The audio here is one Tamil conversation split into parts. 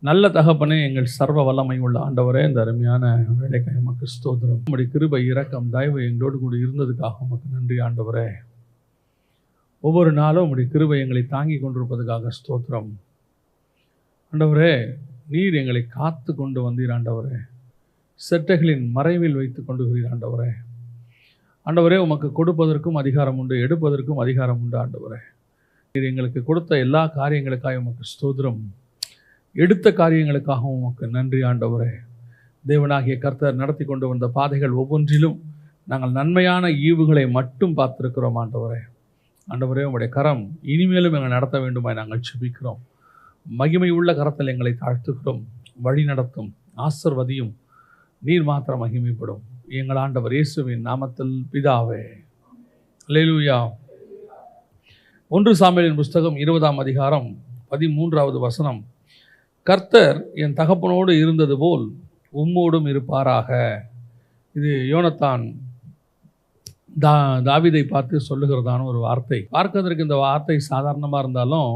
நல்ல தகப்பனே, எங்கள் சர்வ வல்லமை உள்ள ஆண்டவரே, இந்த அருமையான வேலைக்காக உமக்கு ஸ்தோத்திரம். உம்முடைய கிருபை, இரக்கம், தயவு எங்களோடு கூட இருந்ததுக்காக உமக்கு நன்றி ஆண்டவரே. ஒவ்வொரு நாளும் உம்முடைய கிருபை எங்களை தாங்கி கொண்டிருப்பதுக்காக ஸ்தோத்திரம் ஆண்டவரே. நீர் எங்களை காத்து கொண்டு வந்தீர் ஆண்டவரே. செட்டைகளின் மறைவில் வைத்து கொண்டுகிறீர் ஆண்டவரே. ஆண்டவரே, உமக்கு கொடுப்பதற்கும் அதிகாரம் உண்டு, எடுப்பதற்கும் அதிகாரம் உண்டு ஆண்டவரே. நீர் எங்களுக்கு கொடுத்த எல்லா காரியங்களுக்காக உமக்கு ஸ்தோத்திரம். எடுத்த காரியங்களுக்காகவும் உமக்கு நன்றி ஆண்டவரே. தேவனாகிய கர்த்தர் நடத்தி கொண்டு வந்த பாதைகள் ஒவ்வொன்றிலும் நாங்கள் நன்மையான ஈவுகளை மட்டும் பார்த்திருக்கிறோம் ஆண்டவரே. ஆண்டவரே, உங்களுடைய கரம் இனிமேலும் எங்களை நடத்த வேண்டுமாய் நாங்கள் செபிக்கிறோம். மகிமை உள்ள கரத்தில் எங்களை தாழ்த்துகிறோம். வழி நடத்தும், ஆசீர்வதியும். நீர் மாத்திரம் மகிமைப்படும். எங்கள் ஆண்டவர் இயேசுவின் நாமத்தில் பிதாவே. அல்லேலூயா. 1 சாமுவேலின் புஸ்தகம் 20ஆம் அதிகாரம் 13வது வசனம். கர்த்தர் என் தகப்பனோடு இருந்தது போல் உம்மோடும் இருப்பாராக. இது யோனத்தான் தாவீதை பார்த்து சொல்லுகிறதான ஒரு வார்த்தை. பார்க்கிறதற்கு இந்த வார்த்தை சாதாரணமாக இருந்தாலும்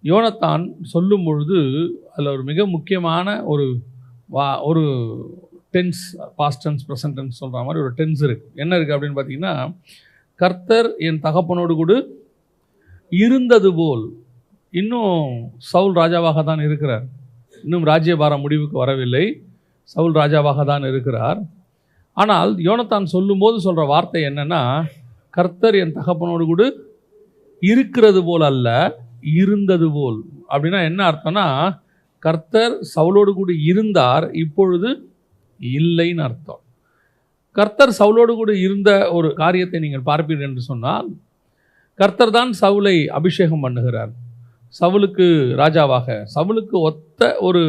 யோனத்தான் சொல்லும் பொழுது அதில் ஒரு மிக முக்கியமான ஒரு tense, past tense, present tense சொல்கிற மாதிரி ஒரு டென்ஸ் இருக்குது. என்ன இருக்குது அப்படின்னு பார்த்தீங்கன்னா, கர்த்தர் என் தகப்பனோடு கூட இருந்தது போல். இன்னும் சவுல் ராஜாவாக தான் இருக்கிறார். இன்னும் ராஜ்யபாரம் முடிவுக்கு வரவில்லை. சவுல் ராஜாவாக தான் இருக்கிறார். ஆனால் யோனத்தான் சொல்லும்போது சொல்கிற வார்த்தை என்னென்னா, கர்த்தர் என் தகப்பனோடு கூட இருக்கிறது போல் அல்ல, இருந்தது போல். அப்படின்னா என்ன அர்த்தம்னா, கர்த்தர் சவுலோடு கூட இருந்தார், இப்பொழுது இல்லைன்னு அர்த்தம். கர்த்தர் சவுலோடு கூட இருந்த ஒரு காரியத்தை நீங்கள் பார்ப்பீர்கள் என்று சொன்னால், கர்த்தர் தான் சவுலை அபிஷேகம் பண்ணுகிறார். சவுலுக்கு ராஜாவாக, சவுலுக்கு ஒத்த ஒரு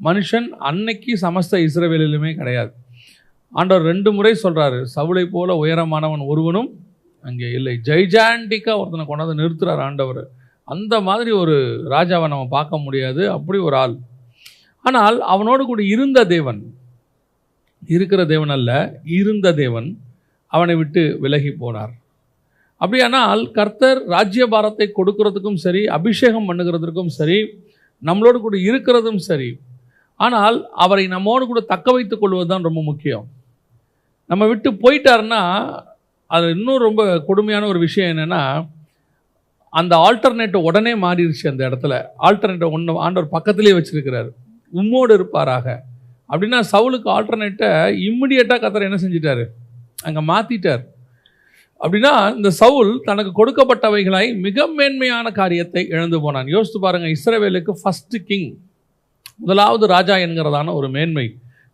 மனுஷன் அன்னைக்கு சமஸ்த இஸ்ரவேலிலுமே கிடையாது. ஆண்டவர் 2 முறை சொல்கிறாரு, சவுலை போல உயரமானவன் ஒருவனும் அங்கே இல்லை. ஜெய்ஜாண்டிக்காக ஒருத்தனை கொண்டாந்து நிறுத்துகிறார் ஆண்டவர். அந்த மாதிரி ஒரு ராஜாவை நம்ம பார்க்க முடியாது. அப்படி ஒரு ஆள். ஆனால் அவனோடு கூட இருந்த தேவன், இருக்கிற தேவன் அல்ல, இருந்த தேவன் அவனை விட்டு விலகி போனார். அப்படியானால் கர்த்தர் ராஜ்யபாரத்தை கொடுக்கறதுக்கும் சரி, அபிஷேகம் பண்ணுகிறதுக்கும் சரி, நம்மளோடு கூட இருக்கிறதும் சரி. ஆனால் அவரை நம்மோடு கூட தக்க வைத்துக் கொள்வது தான் ரொம்ப முக்கியம். நம்ம விட்டு போயிட்டாருன்னா அது இன்னும் ரொம்ப கொடுமையான ஒரு விஷயம் என்னென்னா, அந்த ஆல்டர்னேட்டை உடனே மாறிடுச்சு. அந்த இடத்துல ஆல்டர்னேட்டை ஒன்று ஆண்டவர் பக்கத்துலேயே வச்சுருக்கிறார். உம்மோடு இருப்பாராக. அப்படின்னா சவுலுக்கு ஆல்டர்னேட்டை இம்மிடியேட்டாக கர்த்தர் என்ன செஞ்சிட்டாரு, அங்கே மாற்றிட்டார். அப்படின்னா இந்த சவுல் தனக்கு கொடுக்கப்பட்டவைகளாய் மிக மேன்மையான காரியத்தை இழந்து போனான். யோசித்து பாருங்கள், இஸ்ரவேலுக்கு ஃபஸ்ட்டு கிங், முதலாவது ராஜா என்கிறதான ஒரு மேன்மை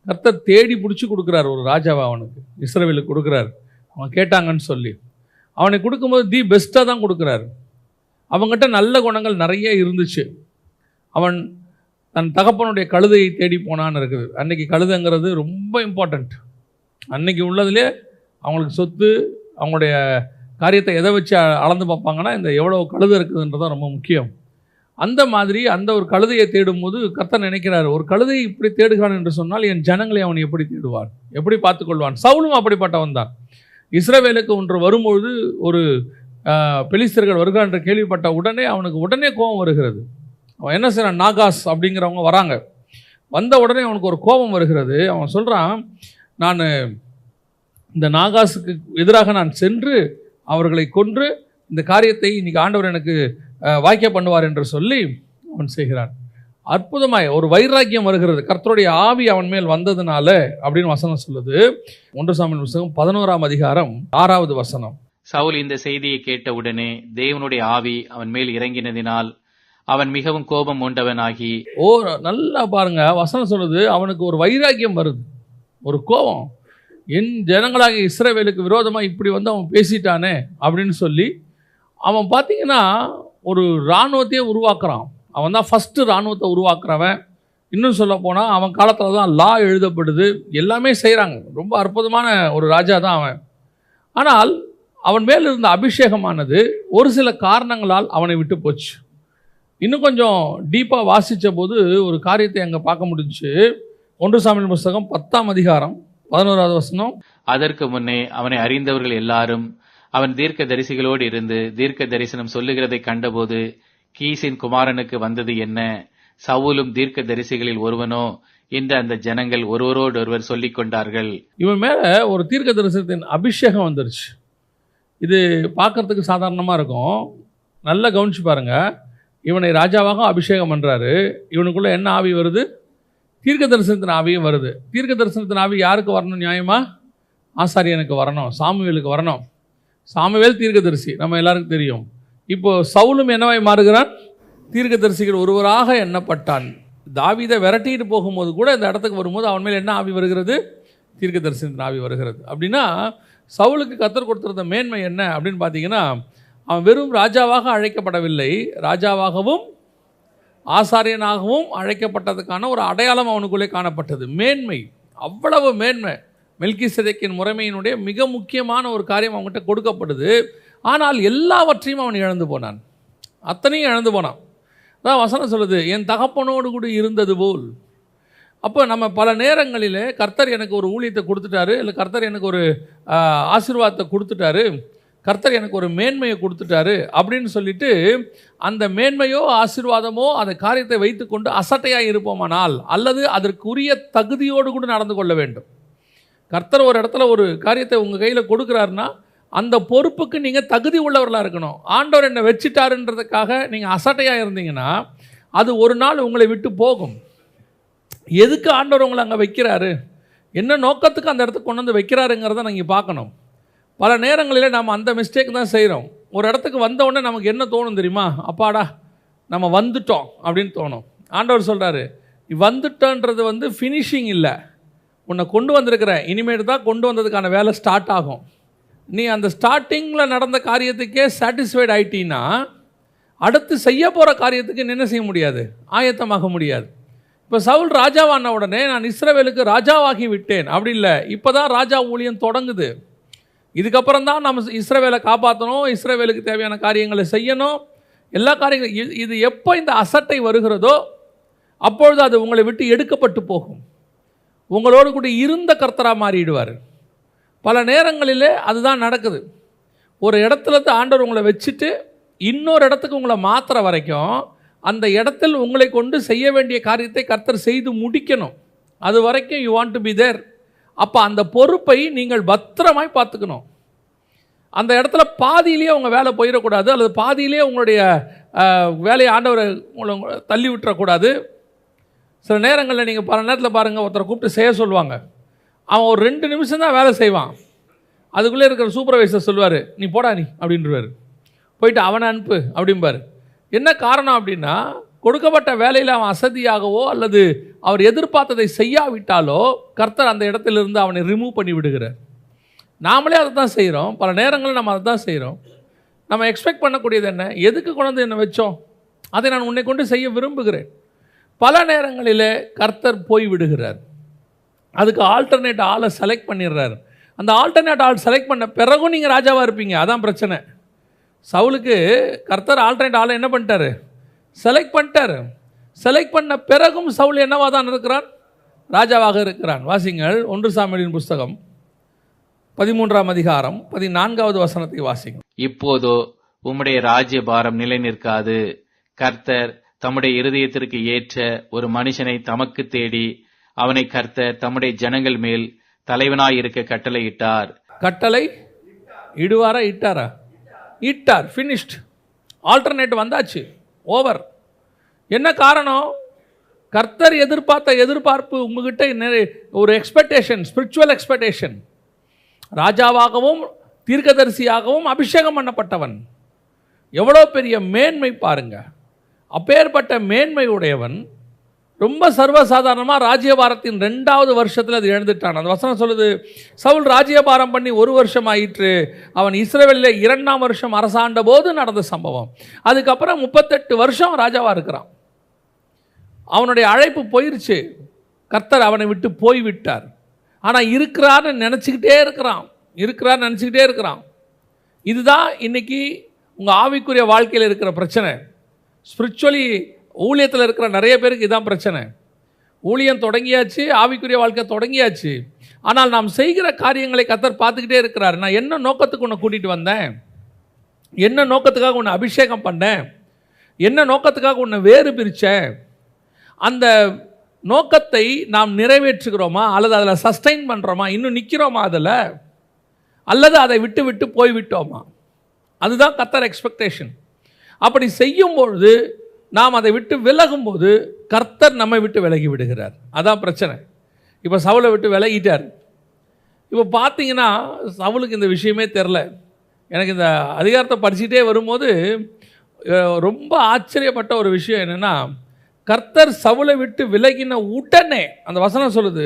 கர்த்தர் தேடி பிடிச்சி கொடுக்குறார். ஒரு ராஜாவை அவனுக்கு இஸ்ரவேலுக்கு கொடுக்குறார். அவன் கேட்டாங்கன்னு சொல்லி அவனை கொடுக்கும்போது தி பெஸ்ட்டாக தான் கொடுக்குறாரு. அவங்ககிட்ட நல்ல குணங்கள் நிறைய இருந்துச்சு. அவன் தன் தகப்பனுடைய கழுதையை தேடி போனான்னு இருக்குது. அன்றைக்கி கழுதைங்கிறது ரொம்ப இம்பார்ட்டண்ட். அன்றைக்கி உள்ளதுலே அவங்களுக்கு சொத்து, அவங்களுடைய காரியத்தை எதை வச்சு அளந்து பார்ப்பாங்கன்னா, இந்த எவ்வளோ கழுதை இருக்குதுன்றதான் ரொம்ப முக்கியம். அந்த மாதிரி அந்த ஒரு கழுதையை தேடும்போது கர்த்தர் நினைக்கிறார், ஒரு கழுதையை இப்படி தேடுகிறான் என்று சொன்னால் என் ஜனங்களை அவன் எப்படி தேடுவான், எப்படி பார்த்துக்கொள்வான். சவுலும் அப்படிப்பட்டவன் தான். இஸ்ரவேலுக்கு ஒன்று வரும்பொழுது ஒரு பெலிஸ்தர்கள் வருகிறான் என்று கேள்விப்பட்ட உடனே கோபம் வருகிறது. அவன் என்ன செய்கிறான், நாகாஸ் அப்படிங்கிறவங்க வராங்க. வந்த உடனே அவனுக்கு ஒரு கோபம் வருகிறது. அவன் சொல்கிறான், நான் இந்த நாகாஸுக்கு எதிராக நான் சென்று அவர்களை கொன்று இந்த காரியத்தை இன்னைக்கு ஆண்டவர் எனக்கு வாய்க்க பண்ணுவார் என்று சொல்லி அவன் செய்கிறான். அற்புதமாய் ஒரு வைராக்கியம் வருகிறது. கர்த்தருடைய ஆவி அவன் மேல் வந்ததுனால அப்படின்னு வசனம் சொல்லுது. 1 சாமுவேல் புத்தகம் 11ஆம் அதிகாரம் 6வது வசனம். சவுல் இந்த செய்தியை கேட்டவுடனே தேவனுடைய ஆவி அவன் மேல் இறங்கினதினால் அவன் மிகவும் கோபம் உண்டவனாகி. நல்லா பாருங்க, வசனம் சொல்லுது, அவனுக்கு ஒரு வைராக்கியம் வருது, ஒரு கோபம். என் ஜனங்களாகிய இஸ்ரவேலுக்கு விரோதமாக இப்படி வந்து அவன் பேசிட்டானே அப்படின்னு சொல்லி அவன் பார்த்தீங்கன்னா ஒரு இராணுவத்தையே உருவாக்குறான். அவன் தான் ஃபஸ்ட்டு இராணுவத்தை உருவாக்குறவன். இன்னும் சொல்ல போனால் அவன் காலத்தில் தான் லா எழுதப்படுது, எல்லாமே செய்கிறாங்க. ரொம்ப அற்புதமான ஒரு ராஜா தான் அவன். ஆனால் அவன் மேல் இருந்த அபிஷேகமானது ஒரு சில காரணங்களால் அவனை விட்டு போச்சு. இன்னும் கொஞ்சம் டீப்பாக வாசித்த போது ஒரு காரியத்தை அங்கே பார்க்க முடிஞ்சுச்சு. 1 சாமுவேல் புத்தகம் 10ஆம் அதிகாரம் 11வது வசனம். அதற்கு முன்னே அவனை அறிந்தவர்கள் எல்லாரும் அவன் தீர்க்க தரிசிகளோடு இருந்து தீர்க்க தரிசனம் சொல்லுகிறதை கண்டபோது, கீசின் குமாரனுக்கு வந்தது என்ன, சவுலும் தீர்க்க தரிசிகளில் ஒருவனோ என்று அந்த ஜனங்கள் ஒருவரோடொருவர் சொல்லிக் கொண்டார்கள். இவன் மேலே ஒரு தீர்க்க தரிசனத்தின் அபிஷேகம் வந்துருச்சு. இது பார்க்கறதுக்கு சாதாரணமாக இருக்கும். நல்லா கவனிச்சு பாருங்க. இவனை ராஜாவாக அபிஷேகம் பண்ணுறாரு. இவனுக்குள்ளே என்ன ஆவி வருது? தீர்க்க தரிசனத்தின் ஆவியும் வருது. தீர்க்க தரிசனத்தின் ஆவி யாருக்கு வரணும்? நியாயமா ஆசாரியனுக்கு வரணும், சாமுவேலுக்கு வரணும். சாமுவேல் தீர்க்கதரிசி, நம்ம எல்லாருக்கும் தெரியும். இப்போ சவுலும் என்னவாய் மாறுகிறான்? தீர்க்கதரிசிகள் ஒருவராக எண்ணப்பட்டான். தாவீதை விரட்டிட்டு போகும்போது கூட இந்த இடத்துக்கு வரும்போது அவன் மேல் என்ன ஆவி வருகிறது? தீர்க்க தரிசனத்தின் ஆவி வருகிறது. அப்படின்னா சவுலுக்கு கர்த்தர் கொடுத்திருந்த மேன்மை என்ன அப்படின்னு பார்த்தீங்கன்னா, அவன் வெறும் ராஜாவாக அழைக்கப்படவில்லை, ராஜாவாகவும் ஆசாரியனாகவும் அழைக்கப்பட்டதுக்கான ஒரு அடையாளம் அவனுக்குள்ளே காணப்பட்டது. மேன்மை, அவ்வளவு மேன்மை. மெல்கிசேதேக்கின் முறைமையினுடைய மிக முக்கியமான ஒரு காரியம் அவங்ககிட்ட கொடுக்கப்படுது. ஆனால் எல்லாவற்றையும் அவன் இழந்து போனான். அத்தனையும் இழந்து போனான். அதான் வசனம் சொல்லுது, என் தகப்பனோடு கூட இருந்தது போல். அப்போ நம்ம பல நேரங்களில் கர்த்தர் எனக்கு ஒரு ஊழியத்தை கொடுத்துட்டாரு, இல்லை கர்த்தர் எனக்கு ஒரு ஆசீர்வாதத்தை கொடுத்துட்டாரு, கர்த்தர் எனக்கு ஒரு மேன்மையை கொடுத்துட்டாரு அப்படின்னு சொல்லிட்டு அந்த மேன்மையோ ஆசீர்வாதமோ அந்த காரியத்தை வைத்துக்கொண்டு அசட்டையாக இருப்போமானால், அல்லது அதற்குரிய தகுதியோடு கூட நடந்து கொள்ள வேண்டும். கர்த்தர் ஒரு இடத்துல ஒரு காரியத்தை உங்கள் கையில் கொடுக்குறாருன்னா அந்த பொறுப்புக்கு நீங்கள் தகுதி உள்ளவர்களாக இருக்கணும். ஆண்டவர் என்னை வச்சுட்டாருன்றதுக்காக நீங்கள் அசட்டையாக இருந்தீங்கன்னா அது ஒரு நாள் உங்களை விட்டு போகும். எதுக்கு ஆண்டவர் உங்களை அங்கே வைக்கிறாரு, என்ன நோக்கத்துக்கு அந்த இடத்துக்கு கொண்டு வந்து வைக்கிறாருங்கிறத நீங்கள் பார்க்கணும். பல நேரங்களில் நம்ம அந்த மிஸ்டேக் தான் செய்கிறோம். ஒரு இடத்துக்கு வந்த உடனே நமக்கு என்ன தோணும் தெரியுமா? அப்பாடா நம்ம வந்துட்டோம் அப்படின்னு தோணும். ஆண்டவர் சொல்கிறாரு, நீ வந்துட்டோன்றது ஃபினிஷிங் இல்லை, உன்னை கொண்டு வந்திருக்கிற, இனிமேட்டு தான் கொண்டு வந்ததுக்கான வேலை ஸ்டார்ட் ஆகும். நீ அந்த ஸ்டார்டிங்கில் நடந்த காரியத்துக்கே சாட்டிஸ்ஃபைட் ஆகிட்டீன்னா அடுத்து செய்ய போகிற காரியத்துக்கு என்ன செய்ய முடியாது? ஆயத்தமாக முடியாது. இப்போ சவுல் ராஜாவான உடனே நான் இஸ்ரவேலுக்கு ராஜாவாகி விட்டேன் அப்படி இல்லை, இப்போ தான் ராஜா ஊழியம் தொடங்குது. இதுக்கப்புறம் தான் நம்ம இஸ்ரவேலை காப்பாற்றணும், இஸ்ரவேலுக்கு தேவையான காரியங்களை செய்யணும், எல்லா காரியங்களும். இது எப்போ இந்த அசட்டை வருகிறதோ அப்பொழுது அது உங்களை விட்டு எடுக்கப்பட்டு போகும். உங்களோடு கூட இருந்த கர்த்தராக மாறிடுவார். பல நேரங்களில் அதுதான் நடக்குது. ஒரு இடத்துல ஆண்டவர் உங்களை வச்சுட்டு இன்னொரு இடத்துக்கு உங்களை மாற்றுற வரைக்கும் அந்த இடத்தில் உங்களை கொண்டு செய்ய வேண்டிய காரியத்தை கர்த்தர் செய்து முடிக்கணும். அது வரைக்கும் you want to be there. அப்போ அந்த பொறுப்பை நீங்கள் பத்திரமாய் பார்த்துக்கணும். அந்த இடத்துல பாதியிலேயே உங்கள் வேலை போயிடக்கூடாது, அல்லது பாதியிலேயே உங்களுடைய வேலையை ஆண்டவரை உங்களை தள்ளி விட்டுறக்கூடாது. சில நேரங்களில் நீங்கள் பல நேரத்தில் பாருங்கள், ஒருத்தரை கூப்பிட்டு செய்ய சொல்லுவாங்க, அவன் ஒரு 2 நிமிஷம் தான் வேலை செய்வான். அதுக்குள்ளே இருக்கிற சூப்பர்வைசர் சொல்லுவார், நீ போடா நீ அப்படின்றவார், போயிட்டு அவனை அனுப்பு அப்படிம்பார். என்ன காரணம் அப்படின்னா, கொடுக்கப்பட்ட வேலையில் அவன் அசதியாகவோ அல்லது அவர் எதிர்பார்த்ததை செய்யாவிட்டாலோ கர்த்தர் அந்த இடத்திலிருந்து அவனை ரிமூவ் பண்ணி விடுகிறார். நாமளே அதை தான் செய்கிறோம். பல நேரங்களில் நம்ம அதை தான் செய்கிறோம். நம்ம எக்ஸ்பெக்ட் பண்ணக்கூடியது என்ன? எதுக்கு கொண்டு என்னை வச்சோம், அதை நான் உன்னை கொண்டு செய்ய விரும்புகிறேன். பல நேரங்களில் கர்த்தர் போய் விடுகிறார். அதுக்கு ஆல்டர்னேட் ஆளை செலக்ட் பண்ணிடுறாரு. அந்த ஆல்டர்னேட் ஆள் செலக்ட் பண்ண பிறகும் நீங்கள் ராஜாவாக இருப்பீங்க. அதான் பிரச்சனை. சவுலுக்கு கர்த்தர் ஆல்டர்னேட் ஆளை என்ன பண்ணிட்டாரு? செலக்ட் பண்ணிட்டாரு. செலக்ட் பண்ண பிறகும் சவுல் என்னவா தான் இருக்கிறான்? ராஜாவாக இருக்கிறான். வாசிங்கள் 1 சாமுவேலின் புஸ்தகம் 13ஆம் அதிகாரம் 14வது வசனத்தை வாசிங்க. இப்போதோ உம்முடைய ராஜ்ய பாரம் நிலை நிற்காது. கர்த்தர் தம்முடைய இருதயத்திற்கு ஏற்ற ஒரு மனுஷனை தமக்கு தேடி அவனை கர்த்தர் தம்முடைய ஜனங்கள் மேல் தலைவனாயிருக்க கட்டளையிட்டார். கட்டளை இடுவாரா? இட்டாரா? இட்டார். ஃபினிஷ்ட். ஆல்டர்னேட் வந்தாச்சு, ஓவர். என்ன காரணம்? கர்த்தர் எதிர்பார்த்த எதிர்பார்ப்பு உங்ககிட்ட ஒரு எக்ஸ்பெக்டேஷன், ஸ்பிரிச்சுவல் எக்ஸ்பெக்டேஷன். ராஜாவாகவும் தீர்க்கதரிசியாகவும் அபிஷேகம் பண்ணப்பட்டவன். எவ்வளோ பெரிய மேன்மை பாருங்க. அப்பேற்பட்ட மேன்மை உடையவன் ரொம்ப சர்வசாதாரணமாக ராஜ்யபாரத்தின் 2வது வருஷத்தில் அது எழுந்துட்டான். அந்த வசனம் சொல்லுது, சவுல் ராஜ்யபாரம் பண்ணி 1 வருஷம் ஆயிற்று. அவன் இஸ்ரவேலில் 2ஆம் வருஷம் அரசாண்ட போது நடந்த சம்பவம். அதுக்கப்புறம் 38 வருஷம் ராஜாவாக இருக்கிறான். அவனுடைய அழைப்பு போயிருச்சு. கர்த்தர் அவனை விட்டு போய்விட்டார். ஆனால் இருக்கிறான்னு நினச்சிக்கிட்டே இருக்கிறான். இதுதான் இன்னைக்கு உங்கள் ஆவிக்குரிய வாழ்க்கையில் இருக்கிற பிரச்சனை. ஸ்பிரிச்சுவலி ஊழியத்தில் இருக்கிற நிறைய பேருக்கு இதுதான் பிரச்சனை. ஊழியம் தொடங்கியாச்சு, ஆவிக்குரிய வாழ்க்கை தொடங்கியாச்சு. ஆனால் நாம் செய்கிற காரியங்களை கர்த்தர் பார்த்துக்கிட்டே இருக்கிறார். நான் என்ன நோக்கத்துக்கு உன்னை கூட்டிகிட்டு வந்தேன், என்ன நோக்கத்துக்காக உன்னை அபிஷேகம் பண்ணேன், என்ன நோக்கத்துக்காக உன்னை வேறு பிரித்தேன், அந்த நோக்கத்தை நாம் நிறைவேற்றுகிறோமா, அல்லது அதில் சஸ்டைன் பண்ணுறோமா, இன்னும் நிற்கிறோமா அதில், அல்லது அதை விட்டு விட்டு போய்விட்டோமா? அதுதான் கர்த்தர் எக்ஸ்பெக்டேஷன். அப்படி செய்யும்பொழுது, நாம் அதை விட்டு விலகும்போது கர்த்தர் நம்மை விட்டு விலகி விடுகிறார். அதான் பிரச்சனை. இப்போ சவுலை விட்டு விலகிட்டார். இப்போ பார்த்தீங்கன்னா சவுலுக்கு இந்த விஷயமே தெரில. எனக்கு இந்த அதிகாரத்தை படிச்சுட்டே வரும்போது ரொம்ப ஆச்சரியப்பட்ட ஒரு விஷயம் என்னென்னா, கர்த்தர் சவுலை விட்டு விலகின உடனே, அந்த வசனம் சொல்லுது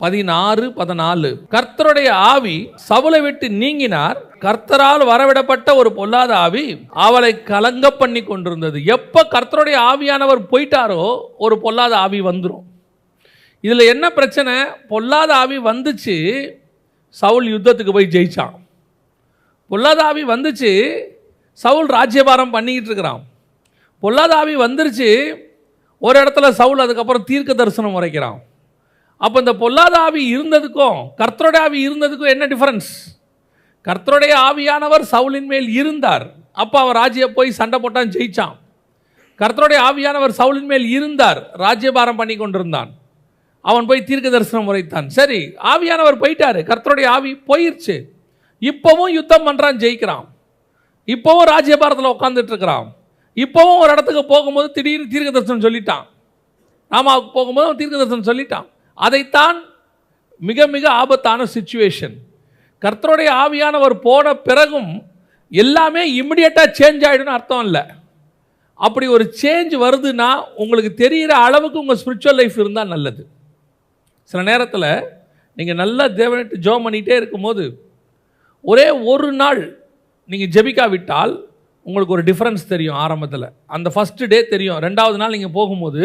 16-14, கர்த்தருடைய ஆவி சவுலை விட்டு நீங்கினார், கர்த்தரால் வரவிடப்பட்ட ஒரு பொல்லாத ஆவி அவளை கலங்க பண்ணி கொண்டிருந்தது. எப்போ கர்த்தருடைய ஆவியானவர் போயிட்டாரோ ஒரு பொல்லாத ஆவி வந்துடும். இதில் என்ன பிரச்சனை? பொல்லாத ஆவி வந்துச்சு, சவுல் யுத்தத்துக்கு போய் ஜெயிச்சான். பொல்லாத ஆவி வந்துச்சு, சவுல் ராஜ்யபாரம் பண்ணிக்கிட்டு இருக்கிறான். பொல்லாத ஆவி வந்துருச்சு, ஒரு இடத்துல சவுல் அதுக்கப்புறம் தீர்க்க தரிசனம் உரைக்கிறான். அப்போ இந்த பொல்லாத ஆவி இருந்ததுக்கும் கர்த்தருடைய ஆவி இருந்ததுக்கும் என்ன டிஃபரன்ஸ்? கர்த்தருடைய ஆவியானவர் சவுலின் மேல் இருந்தார், அப்போ அவர் ராஜ்யம் போய் சண்டை போட்டான், ஜெயிச்சான். கர்த்தருடைய ஆவியானவர் சவுலின் மேல் இருந்தார், ராஜ்யபாரம் பண்ணி கொண்டிருந்தான், அவன் போய் தீர்க்க தரிசனம் உரைத்தான். சரி, ஆவியானவர் போயிட்டாரு, கர்த்தருடைய ஆவி போயிடுச்சு, இப்போவும் யுத்தம் பண்ணுறான், ஜெயிக்கிறான், இப்போவும் ராஜ்யபாரத்தில் உட்காந்துட்டு இருக்கிறான். இப்போவும் ஒரு இடத்துக்கு போகும்போது திடீர்னு தீர்க்க தரிசனம் சொல்லிட்டான், நாமாவுக்கு போகும்போது அவன் தீர்க்க தரிசனம் சொல்லிட்டான். அதைத்தான் மிக மிக ஆபத்தான சிச்சுவேஷன். கர்த்தருடைய ஆவியானவர் போன பிறகும் எல்லாமே இமிடியேட்டாக சேஞ்ச் ஆகிடும்னு அர்த்தம் இல்லை. அப்படி ஒரு சேஞ்ச் வருதுன்னா உங்களுக்கு தெரிகிற அளவுக்கு உங்கள் ஸ்பிரிச்சுவல் லைஃப் இருந்தால் நல்லது. சில நேரத்தில் நீங்கள் நல்லா தேவனிட்டு ஜெபம் பண்ணிகிட்டே இருக்கும்போது ஒரே ஒரு நாள் நீங்கள் ஜெபிக்காவிட்டால் உங்களுக்கு ஒரு டிஃப்ரென்ஸ் தெரியும். ஆரம்பத்தில் அந்த ஃபஸ்ட்டு டே தெரியும், ரெண்டாவது நாள் நீங்கள் போகும்போது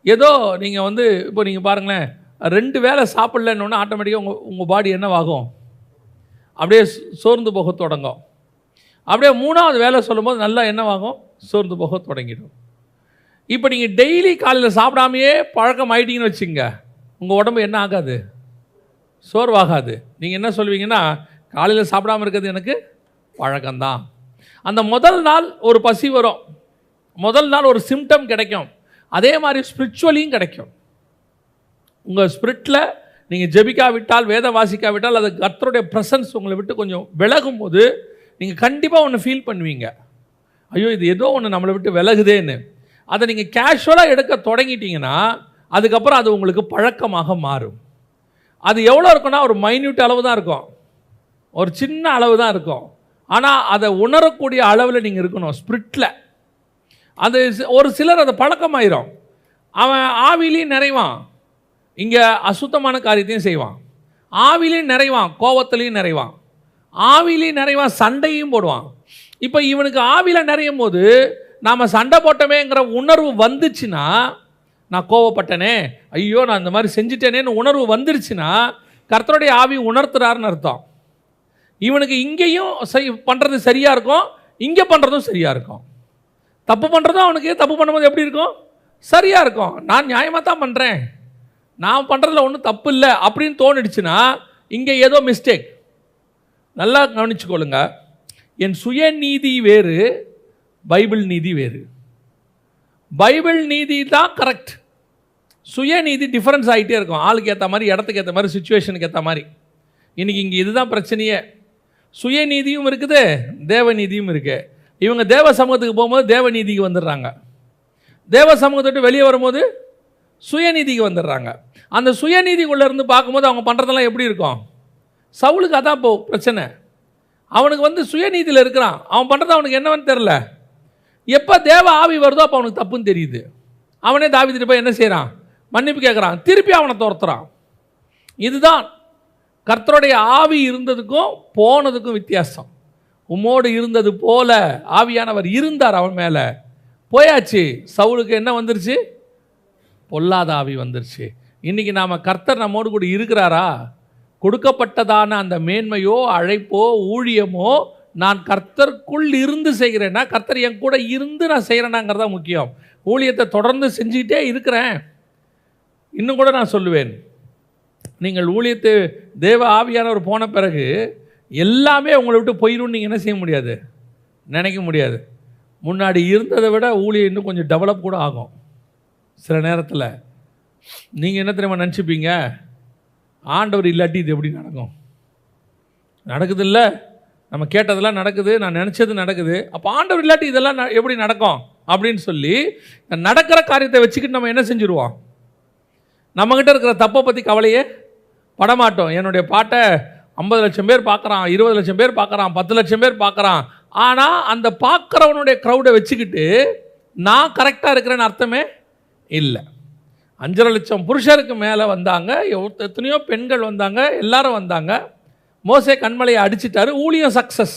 ஏதோ நீங்கள் இப்போ நீங்கள் பாருங்களேன், 2 வேளை சாப்பிட்லன்னு ஆட்டோமேட்டிக்காக உங்கள் பாடி என்னவாகும்? அப்படியே சோர்ந்து போக தொடங்கும். அப்படியே 3வது வேலை சொல்லும்போது நல்லா என்னவாகும்? சோர்ந்து போக தொடங்கிடும். இப்போ நீங்கள் டெய்லி காலையில் சாப்பிடாமையே பழக்கம் ஆகிட்டீங்கன்னு வச்சுங்க, உங்கள் உடம்பு என்ன ஆகாது? சோர்வாகாது. நீங்கள் என்ன சொல்லுவீங்கன்னா, காலையில் சாப்பிடாமல் இருக்கிறது எனக்கு பழக்கம்தான். அந்த முதல் நாள் ஒரு பசி வரும், முதல் நாள் ஒரு சிம்டம் கிடைக்கும். அதே மாதிரி ஸ்பிரிச்சுவலியும் கிடைக்கும். உங்கள் ஸ்பிரிட்டில் நீங்கள் ஜெபிக்காவிட்டால், வேத வாசிக்காவிட்டால், அது கர்த்தருடைய ப்ரெசன்ஸ் உங்களை விட்டு கொஞ்சம் விலகும் போது நீங்கள் கண்டிப்பாக ஒன்று ஃபீல் பண்ணுவீங்க, ஐயோ இது ஏதோ ஒன்று நம்மளை விட்டு விலகுதேன்னு. அதை நீங்கள் கேஷுவலாக எடுக்க தொடங்கிட்டீங்கன்னா அதுக்கப்புறம் அது உங்களுக்கு பழக்கமாக மாறும். அது எவ்வளோ இருக்குன்னா ஒரு மைன்யூட் அளவு தான் இருக்கும், ஒரு சின்ன அளவு தான் இருக்கும். ஆனால் அதை உணரக்கூடிய அளவில் நீங்கள் இருக்கணும் ஸ்பிரிட்டில். அது ஒரு சிலர் அதை பழக்கமாயிரும். அவன் ஆவிலையும் நிறைவான், இங்கே அசுத்தமான காரியத்தையும் செய்வான், ஆவிலையும் நிறைவான், கோபத்துலேயும் நிறைவான், ஆவிலையும் நிறைவான், சண்டையும் போடுவான். இப்போ இவனுக்கு ஆவியில் நிறையும் போது நாம் சண்டை போட்டமேங்கிற உணர்வு வந்துச்சுன்னா, நான் கோவப்பட்டனே, ஐயோ நான் இந்த மாதிரி செஞ்சுட்டேனேன்னு உணர்வு வந்துருச்சுன்னா கர்த்தருடைய ஆவி உணர்த்துறாருன்னு அர்த்தம். இவனுக்கு இங்கேயும் பண்ணுறது சரியாக இருக்கும், இங்கே பண்ணுறதும் சரியாக இருக்கும். தப்பு பண்ணுறதும் அவனுக்கு தப்பு பண்ணும்போது எப்படி இருக்கும்? சரியாக இருக்கும். நான் நியாயமாக தான் பண்ணுறேன், நான் பண்ணுறதுல ஒன்றும் தப்பு இல்லை அப்படின்னு தோணிடுச்சுன்னா இங்கே ஏதோ மிஸ்டேக். நல்லா கவனிச்சுக்கொள்ளுங்க, என் சுயநீதி வேறு, பைபிள் நீதி வேறு. பைபிள் நீதி தான் கரெக்ட், சுயநீதி டிஃபரன்ஸ் ஆகிட்டே இருக்கும், ஆளுக்கு ஏற்ற மாதிரி, இடத்துக்கு ஏற்ற மாதிரி, சுச்சுவேஷனுக்கு ஏற்ற மாதிரி. இன்றைக்கி இங்கே இதுதான் பிரச்சனையே. சுயநீதியும் இருக்குது, தேவநீதியும் இருக்குது. இவங்க தேவ சமூகத்துக்கு போகும்போது தேவநீதிக்கு வந்துடுறாங்க, தேவ சமூகத்தை விட்டு வெளியே வரும்போது சுயநீதிக்கு வந்துடுறாங்க. அந்த சுயநீதிக்குள்ளே இருந்து பார்க்கும்போது அவங்க பண்ணுறதெல்லாம் எப்படி இருக்கும்? சவுலுக்கு அதான் இப்போ பிரச்சனை. அவனுக்கு சுயநீதியில் இருக்கிறான், அவன் பண்ணுறது அவனுக்கு என்னவன்னு தெரில. எப்போ தேவ ஆவி வருதோ அப்போ அவனுக்கு தப்புன்னு தெரியுது. அவனே தாவீதுகிட்ட போய் என்ன செய்கிறான்? மன்னிப்பு கேட்குறான், திருப்பி அவனை துரத்துறான். இதுதான் கர்த்தருடைய ஆவி இருந்ததுக்கும் போனதுக்கும் வித்தியாசம். உம்மோடு இருந்தது போல ஆவியானவர் இருந்தார், அவன் மேலே போயாச்சு. சவுலுக்கு என்ன வந்துருச்சு? பொல்லாத ஆவி வந்துருச்சு. இன்றைக்கி நாம் கர்த்தர் நம்மோடு கூட இருக்கிறாரா? கொடுக்கப்பட்டதான அந்த மேன்மையோ அழைப்போ ஊழியமோ நான் கர்த்தருக்குள் இருந்து செய்கிறேன்னா, கர்த்தர் என் கூட இருந்து நான் செய்கிறேனாங்கிறதா முக்கியம். ஊழியத்தை தொடர்ந்து செஞ்சுக்கிட்டே இருக்கிறேன். இன்னும் கூட நான் சொல்லுவேன், நீங்கள் ஊழியத்தை தேவ ஆவியானவர் போன பிறகு எல்லாமே உங்களை விட்டு போயிடும் நீங்கள் என்ன செய்ய முடியாது, நினைக்க முடியாது. முன்னாடி இருந்ததை விட ஊழியம் இன்னும் கொஞ்சம் டெவலப் கூட ஆகும். சில நேரத்தில் நீங்கள் என்ன தெரியுமா நினச்சிப்பீங்க, ஆண்டவர் இல்லாட்டி இது எப்படி நடக்கும்? நடக்குது இல்லை, நம்ம கேட்டதெல்லாம் நடக்குது, நான் நினச்சது நடக்குது, அப்போ ஆண்டவர் இல்லாட்டி இதெல்லாம் எப்படி நடக்கும் அப்படின்னு சொல்லி நடக்கிற காரியத்தை வச்சுக்கிட்டு நம்ம என்ன செஞ்சுருவோம்? நம்மக்கிட்ட இருக்கிற தப்பை பற்றி கவலையே படமாட்டோம். என்னுடைய பாட்டை 50 லட்சம் பேர் பார்க்குறான், 20 லட்சம் பேர் பார்க்குறான், 10 லட்சம் பேர் பார்க்குறான். ஆனால் அந்த பார்க்குறவனுடைய க்ரௌடை வச்சுக்கிட்டு நான் கரெக்டாக இருக்கிறேன்னு அர்த்தமே இல்லை. 5.5 லட்சம் புருஷருக்கு மேலே வந்தாங்க, எத்தனையோ பெண்கள் வந்தாங்க, எல்லாரும் வந்தாங்க. மோசே கண்மலையை அடிச்சிட்டாரு, ஊழியம் சக்ஸஸ்.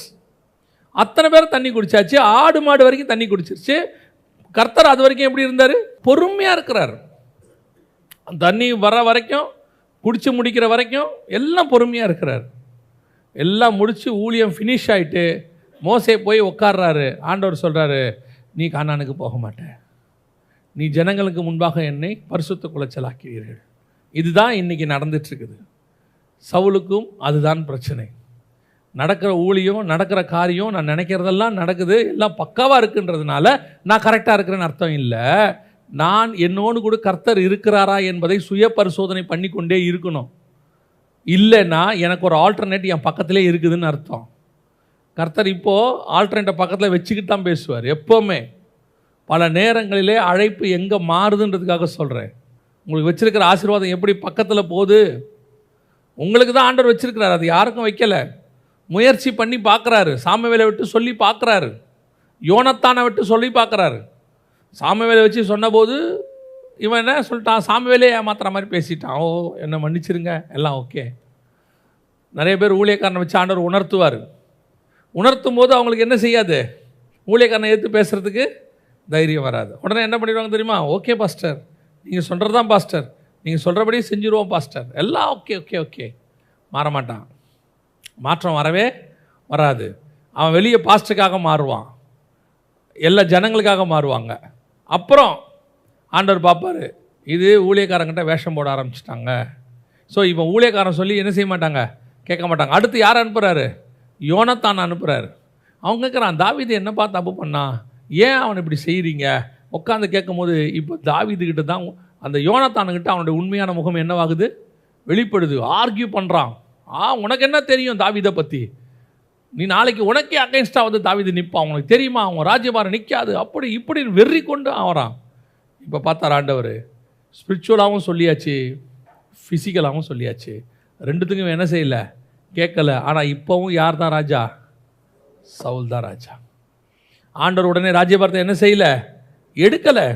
அத்தனை பேர் தண்ணி குடிச்சாச்சு, ஆடு மாடு வரைக்கும் தண்ணி குடிச்சிருச்சு. கர்த்தர் அது வரைக்கும் எப்படி இருந்தார்? பொறுமையாக இருக்கிறார். தண்ணி வர வரைக்கும், குடிச்சு முடிக்கிற வரைக்கும் எல்லாம் பொறுமையாக இருக்கிறார். எல்லாம் முடித்து ஊழியம் ஃபினிஷ் ஆகிட்டு மோசே போய் உட்கார்றாரு. ஆண்டவர் சொல்கிறாரு, நீ கானானுக்கு போக மாட்டேன், நீ ஜனங்களுக்கு முன்பாக என்னை பரிசுத்த குலைச்சலாக்கிறீர்கள். இதுதான் இன்றைக்கி நடந்துட்டுருக்குது. சவுலுக்கும் அதுதான் பிரச்சனை. நடக்கிற ஊழியம், நடக்கிற காரியம், நான் நினைக்கிறதெல்லாம் நடக்குது, எல்லாம் பக்காவாக இருக்குன்றதுனால நான் கரெக்டாக இருக்கிறேன்னு அர்த்தம் இல்லை. நான் என்னோடு கூட கர்த்தர் இருக்கிறாரா என்பதை சுய பரிசோதனை பண்ணி கொண்டே இருக்கணும். இல்லைன்னா எனக்கு ஒரு ஆல்டர்னேட் என் பக்கத்திலே இருக்குதுன்னு அர்த்தம். கர்த்தர் இப்போது ஆல்டர்னேட்டை பக்கத்தில் வச்சுக்கிட்டு தான் பேசுவார் எப்போவுமே. பல நேரங்களிலே அழைப்பு எங்கே மாறுதுன்றதுக்காக சொல்கிறேன். உங்களுக்கு வச்சுருக்கிற ஆசீர்வாதம் எப்படி பக்கத்தில் போகுது? உங்களுக்கு தான் ஆண்டவர் வச்சுருக்கிறார், அது யாருக்கும் வைக்கலை. முயற்சி பண்ணி பார்க்குறாரு, சாமுவேலை விட்டு சொல்லி பார்க்குறாரு, யோனத்தானை விட்டு சொல்லி பார்க்குறாரு. சாமுவேலை வச்சு சொன்னபோது இவன் என்ன சொல்லிட்டான்? சாமுவேலே ஏமாத்துற மாதிரி பேசிட்டான். ஓ, என்னை மன்னிச்சிருங்க, எல்லாம் ஓகே. நிறைய பேர் ஊழியக்காரனை வச்சு ஆண்டவர் உணர்த்துவார். உணர்த்தும் போது அவங்களுக்கு என்ன செய்யாது? ஊழியக்காரனை ஏற்று பேசுகிறதுக்கு தைரியம் வராது. உடனே என்ன பண்ணிடுவாங்க தெரியுமா? ஓகே பாஸ்டர், நீங்கள் சொல்கிறது தான் பாஸ்டர், நீங்கள் சொல்கிறபடி செஞ்சுருவோம் பாஸ்டர், எல்லாம் ஓகே ஓகே ஓகே. மாறமாட்டான், மாற்றம் வரவே வராது. அவன் வெளியே பாஸ்டருக்காக மாறுவான், எல்லா ஜனங்களுக்காக மாறுவாங்க. அப்புறம் ஆண்டவர் பார்ப்பார், இது ஊழியக்காரங்கிட்ட வேஷம் போட ஆரம்பிச்சிட்டாங்க. ஸோ இப்போ ஊழியக்காரன் சொல்லி என்ன செய்ய மாட்டாங்க? கேட்க மாட்டாங்க. அடுத்து யார் அனுப்புகிறாரு? யோனத்தான் அனுப்புகிறாரு. அவங்க கேட்குறான், தாவீது என்னப்பா தப்பு பண்ணான், ஏன் அவனை இப்படி செய்கிறீங்க? உட்காந்து கேட்கும் போது இப்போ தாவீதுக்கிட்ட தான், அந்த யோனத்தானுக்கிட்ட அவனுடைய உண்மையான முகம் என்னவாகுது? வெளிப்படுது. ஆர்கியூ பண்ணுறான். உனக்கு என்ன தெரியும் தாவீதை பற்றி? நீ நாளைக்கு உனக்கே அகைன்ஸ்டாக வந்து தாவீது நிற்பான், உனக்கு தெரியுமா? அவன் ராஜ்யபாரம் நிற்காது, அப்படி இப்படின்னு வெறி கொண்டு ஆகிறான். இப்போ பார்த்தார் ஆண்டவர், ஸ்பிரிச்சுவலாகவும் சொல்லியாச்சு, ஃபிசிக்கலாகவும் சொல்லியாச்சு, ரெண்டுத்துக்கும் என்ன செய்யலை? கேட்கலை. ஆனால் இப்போவும் யார் தான் ராஜா? சவுல் தான் ராஜா. ஆண்டவர் உடனே ராஜ்யபாரத்தை என்ன செய்யலை? எடுக்கலை.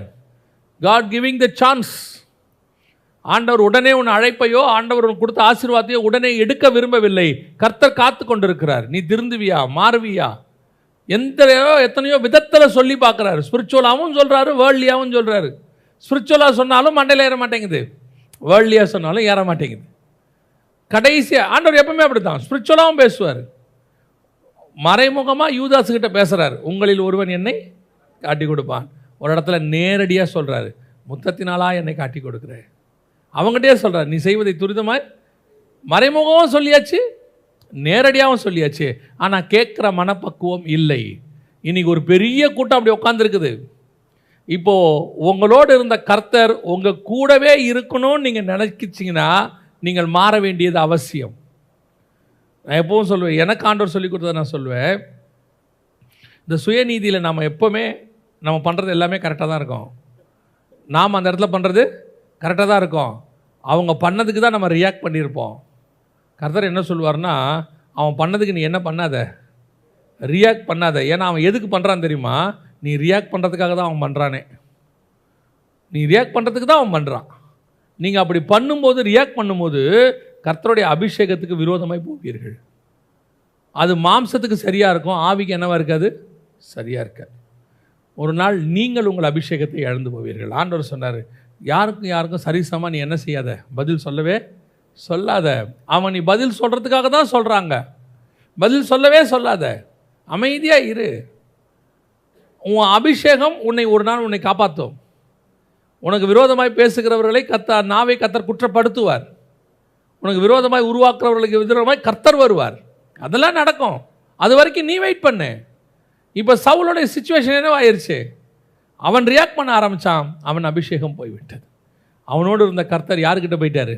God giving the chance. ஆண்டவர் உடனே உன் அழைப்பையோ, ஆண்டவர் உன் கொடுத்த ஆசீர்வாதத்தையோ உடனே எடுக்க விரும்பவில்லை. கர்த்தர் காத்து கொண்டிருக்கிறார். நீ திருந்துவியா, மாறுவியா? எத்தனையோ விதத்தில் சொல்லி பார்க்குறாரு. ஸ்பிரிச்சுவலாகவும் சொல்கிறாரு, வேர்ல்ட்லியாகவும் சொல்கிறாரு. ஸ்பிரிச்சுவலாக சொன்னாலும் மண்டையில் ஏற மாட்டேங்குது, வேர்ல்ட்லியாக சொன்னாலும் ஏற மாட்டேங்குது. கடைசியாக ஆண்டவர் எப்பவுமே அப்படி தான், ஸ்பிரிச்சுவலாகவும் பேசுவார், மறைமுகமாக யூதாசுக்கிட்ட பேசுகிறார். உங்களில் ஒருவன் என்னை காட்டி கொடுப்பான். ஒரு இடத்துல நேரடியாக சொல்கிறாரு, முத்தத்தினாலா என்னை காட்டி கொடுக்குறேன். அவங்ககிட்டே சொல்கிறார், நீ செய்வதை துரிதமாய். மறைமுகமும் சொல்லியாச்சு, நேரடியாகவும் சொல்லியாச்சு. ஆனால் கேட்குற மனப்பக்குவம் இல்லை. இன்றைக்கி ஒரு பெரிய கூட்டம் அப்படி உட்காந்துருக்குது. இப்போது உங்களோடு இருந்த கர்த்தர் உங்கள் கூடவே இருக்கணும்னு நீங்கள் நினைக்கிச்சிங்கன்னா நீங்கள் மாற வேண்டியது அவசியம். நான் எப்பவும் சொல்லுவேன், எனக்கு ஆண்டவர் சொல்லி கொடுத்ததை நான் சொல்லுவேன், இந்த சுயநீதியில் நம்ம எப்போவுமே நம்ம பண்ணுறது எல்லாமே கரெக்டாக தான் இருக்கும். நாம் அந்த இடத்துல பண்ணுறது கரெக்டாக தான் இருக்கும். அவங்க பண்ணதுக்கு தான் நம்ம ரியாக்ட் பண்ணியிருப்போம். கர்த்தர் என்ன சொல்லுவார்னா, அவன் பண்ணதுக்கு நீ என்ன பண்ணாத, ரியாக்ட் பண்ணாத. ஏன்னா அவன் எதுக்கு பண்ணுறான்னு தெரியுமா? நீ ரியாக்ட் பண்ணுறதுக்காக தான் அவன் பண்ணுறானே. நீ ரியாக்ட் பண்ணுறதுக்கு தான் அவன் பண்ணுறான். நீங்கள் அப்படி பண்ணும்போது, ரியாக்ட் பண்ணும்போது கர்த்தருடைய அபிஷேகத்துக்கு விரோதமாய் போவீர்கள். அது மாம்சத்துக்கு சரியாக இருக்கும், ஆவிக்கு என்னவா இருக்காது? சரியாக இருக்காது. ஒரு நாள் நீங்கள் உங்கள் அபிஷேகத்தை இழந்து போவீர்கள். ஆண்டவர் சொன்னார், யாருக்கும் சரிசமாக நீ என்ன செய்யாத, பதில் சொல்லவே சொல்லாத. அவன் நீ பதில் சொல்கிறதுக்காக தான் சொல்கிறாங்க, பதில் சொல்லவே சொல்லாத, அமைதியாக இரு. உன் அபிஷேகம் ஒரு நாள் உன்னை காப்பாற்றும். உனக்கு விரோதமாய் பேசுகிறவர்களை நாவை கர்த்தர் குற்றப்படுத்துவார். உனக்கு விரோதமாய் உருவாக்குறவர்களுக்கு விரோதமாய் கர்த்தர் வருவார். அதெல்லாம் நடக்கும். அது வரைக்கும் நீ வெயிட் பண்ணு. இப்போ சவுலுடைய சிச்சுவேஷன் என்னவாயிருச்சு? அவன் ரியாக்ட் பண்ண ஆரம்பித்தான். அவன் அபிஷேகம் போய்விட்டது. அவனோடு இருந்த கர்த்தர் யாருக்கிட்ட போயிட்டார்?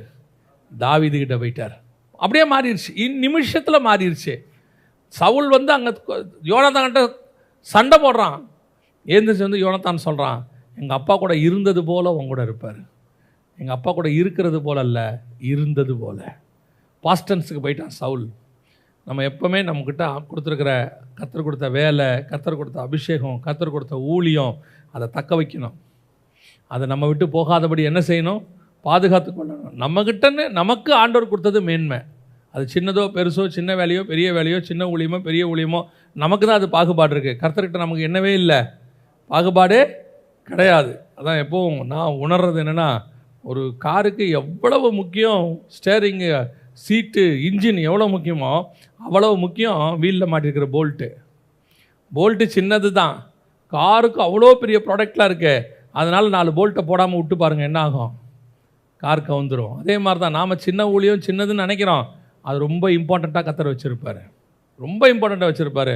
தாவீதுகிட்ட போயிட்டார். அப்படியே மாறிடுச்சு, நிமிஷத்தில் மாறிடுச்சு. சவுல் வந்து அங்கே யோனத்தான்கிட்ட சண்டை போடுறான். ஏந்திரிச்சு வந்து யோனத்தான் சொல்கிறான், எங்கள் அப்பா கூட இருந்தது போல் உங்க கூட இருப்பார். எங்கள் அப்பா கூட இருக்கிறது போல் அல்ல, இருந்தது போல். பாஸ்டன்ஸுக்கு போயிட்டான் சவுல். நம்ம எப்போவுமே நம்மக்கிட்ட கொடுத்துருக்கிற கர்த்தர் கொடுத்த வேலை, கர்த்தர் கொடுத்த அபிஷேகம், கர்த்தர் கொடுத்த ஊழியம், அதை தக்க வைக்கணும். அதை நம்ம விட்டு போகாதபடி என்ன செய்யணும்? பாதுகாத்து கொள்ளணும். நம்மக்கிட்டன்னு நமக்கு ஆண்டவர் கொடுத்தது மேன்மை. அது சின்னதோ பெருசோ, சின்ன வேலையோ பெரிய வேலையோ, சின்ன ஊழியமோ பெரிய ஊழியமோ, நமக்கு தான் அது பாகுபாடு இருக்குது. கர்த்தர்கிட்ட நமக்கு என்னவே இல்லை, பாகுபாடே கிடையாது. அதான் எப்போவும் நான் உணர்றது என்னென்னா, ஒரு காருக்கு எவ்வளவு முக்கியம் ஸ்டேரிங்கு, சீட்டு, இன்ஜின் எவ்வளோ முக்கியமோ அவ்வளவு முக்கியம் வீலில் மாட்டிருக்கிற போல்ட்டு. போல்ட்டு சின்னது தான், காருக்கு அவ்வளோ பெரிய ப்ராடக்ட்லாம் இருக்கு. அதனால் 4 போல்ட்டை போடாமல் விட்டு பாருங்கள், என்ன ஆகும்? கார் கவுந்துடும். அதே மாதிரி தான் நாம் சின்ன ஊழியம் சின்னதுன்னு நினைக்கிறோம், அது ரொம்ப இம்பார்ட்டண்ட்டாக கர்த்தர் வச்சுருப்பார், ரொம்ப இம்பார்ட்டண்ட்டாக வச்சுருப்பார்.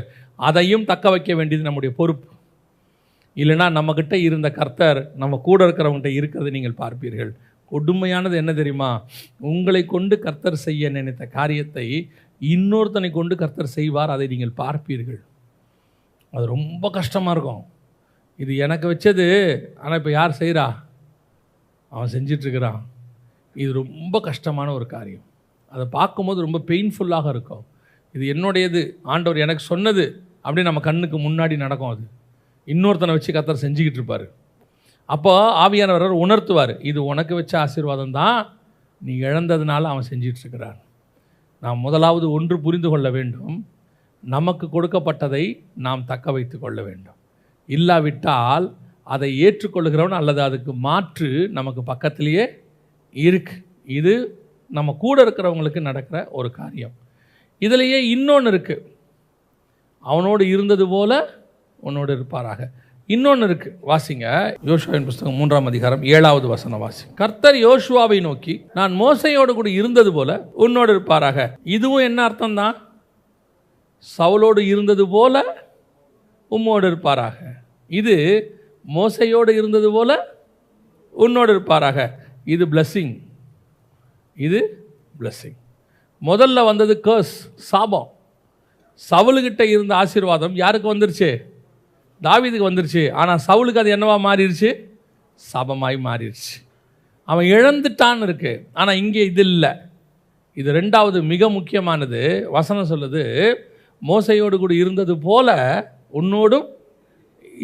அதையும் தக்க வைக்க வேண்டியது நம்முடைய பொறுப்பு. இல்லைனா நம்மக்கிட்ட இருந்த கர்த்தர் நம்ம கூட இருக்கிறவங்ககிட்ட இருக்கிறது நீங்கள் பார்ப்பீர்கள். கொடுமையானது என்ன தெரியுமா? உங்களை கொண்டு கர்த்தர் செய்ய நினைத்த காரியத்தை இன்னொருத்தனை கொண்டு கர்த்தர் செய்வார், அதை நீங்கள் பார்ப்பீர்கள். அது ரொம்ப கஷ்டமாக இருக்கும். இது எனக்கு வச்சது, ஆனால் இப்போ யார் செய்கிறா? அவன் செஞ்சிட்ருக்கிறான். இது ரொம்ப கஷ்டமான ஒரு காரியம். அதை பார்க்கும்போது ரொம்ப பெயின்ஃபுல்லாக இருக்கும். இது என்னுடையது, ஆண்டவர் எனக்கு சொன்னது அப்படி நம்ம கண்ணுக்கு முன்னாடி நடக்கும். அது இன்னொருத்தனை வச்சு கர்த்தர் செஞ்சுக்கிட்டு இருப்பார். அப்போ ஆவியானவர் உணர்த்துவார், இது உனக்கு வச்ச ஆசீர்வாதம் தான், நீ இழந்ததுனால அவன் செஞ்சிட்ருக்கிறான். நாம் முதலாவது ஒன்று புரிந்து கொள்ள வேண்டும், நமக்கு கொடுக்கப்பட்டதை நாம் தக்க வைத்து கொள்ள வேண்டும். இல்லாவிட்டால் அதை ஏற்றுக்கொள்கிறவன் அல்லது அதுக்கு மாற்று நமக்கு பக்கத்திலேயே இருக்கு. இது நம்ம கூட இருக்கிறவங்களுக்கு நடக்கிற ஒரு காரியம். இதிலேயே இன்னொன்று இருக்குது, அவனோடு இருந்தது போல உன்னோடு இருப்பாராக. இன்னொன்று இருக்குது, வாசிங்க. யோசுவாவின் புஸ்தகம் 3ஆம் அதிகாரம் 7வது வசனம் வாசி. கர்த்தர் யோசுவாவை நோக்கி, நான் மோசையோடு கூட இருந்தது போல உன்னோடு இருப்பாராக. இதுவும் என்ன அர்த்தம் தான்? சவுலோடு இருந்தது போல உம்மோடு இருப்பாராக. இது மோசையோடு இருந்தது போல உன்னோடு இருப்பாராக. இது பிளஸ்ஸிங், இது பிளஸ்ஸிங். முதல்ல வந்தது கர்ஸ், சாபம். சவுலுக்கிட்ட இருந்த ஆசீர்வாதம் யாருக்கு வந்துருச்சு? தாவீதுக்கு வந்துருச்சு. ஆனால் சவுலுக்கு அது என்னவா மாறிடுச்சு? சாபமாய் மாறிடுச்சு. அவன் இழந்துட்டான்னு இருக்கு. ஆனால் இங்கே இது இல்லை. இது 2வது மிக முக்கியமானது. வசனம் சொல்லுது, மோசையோடு கூட இருந்தது போல உன்னோடும்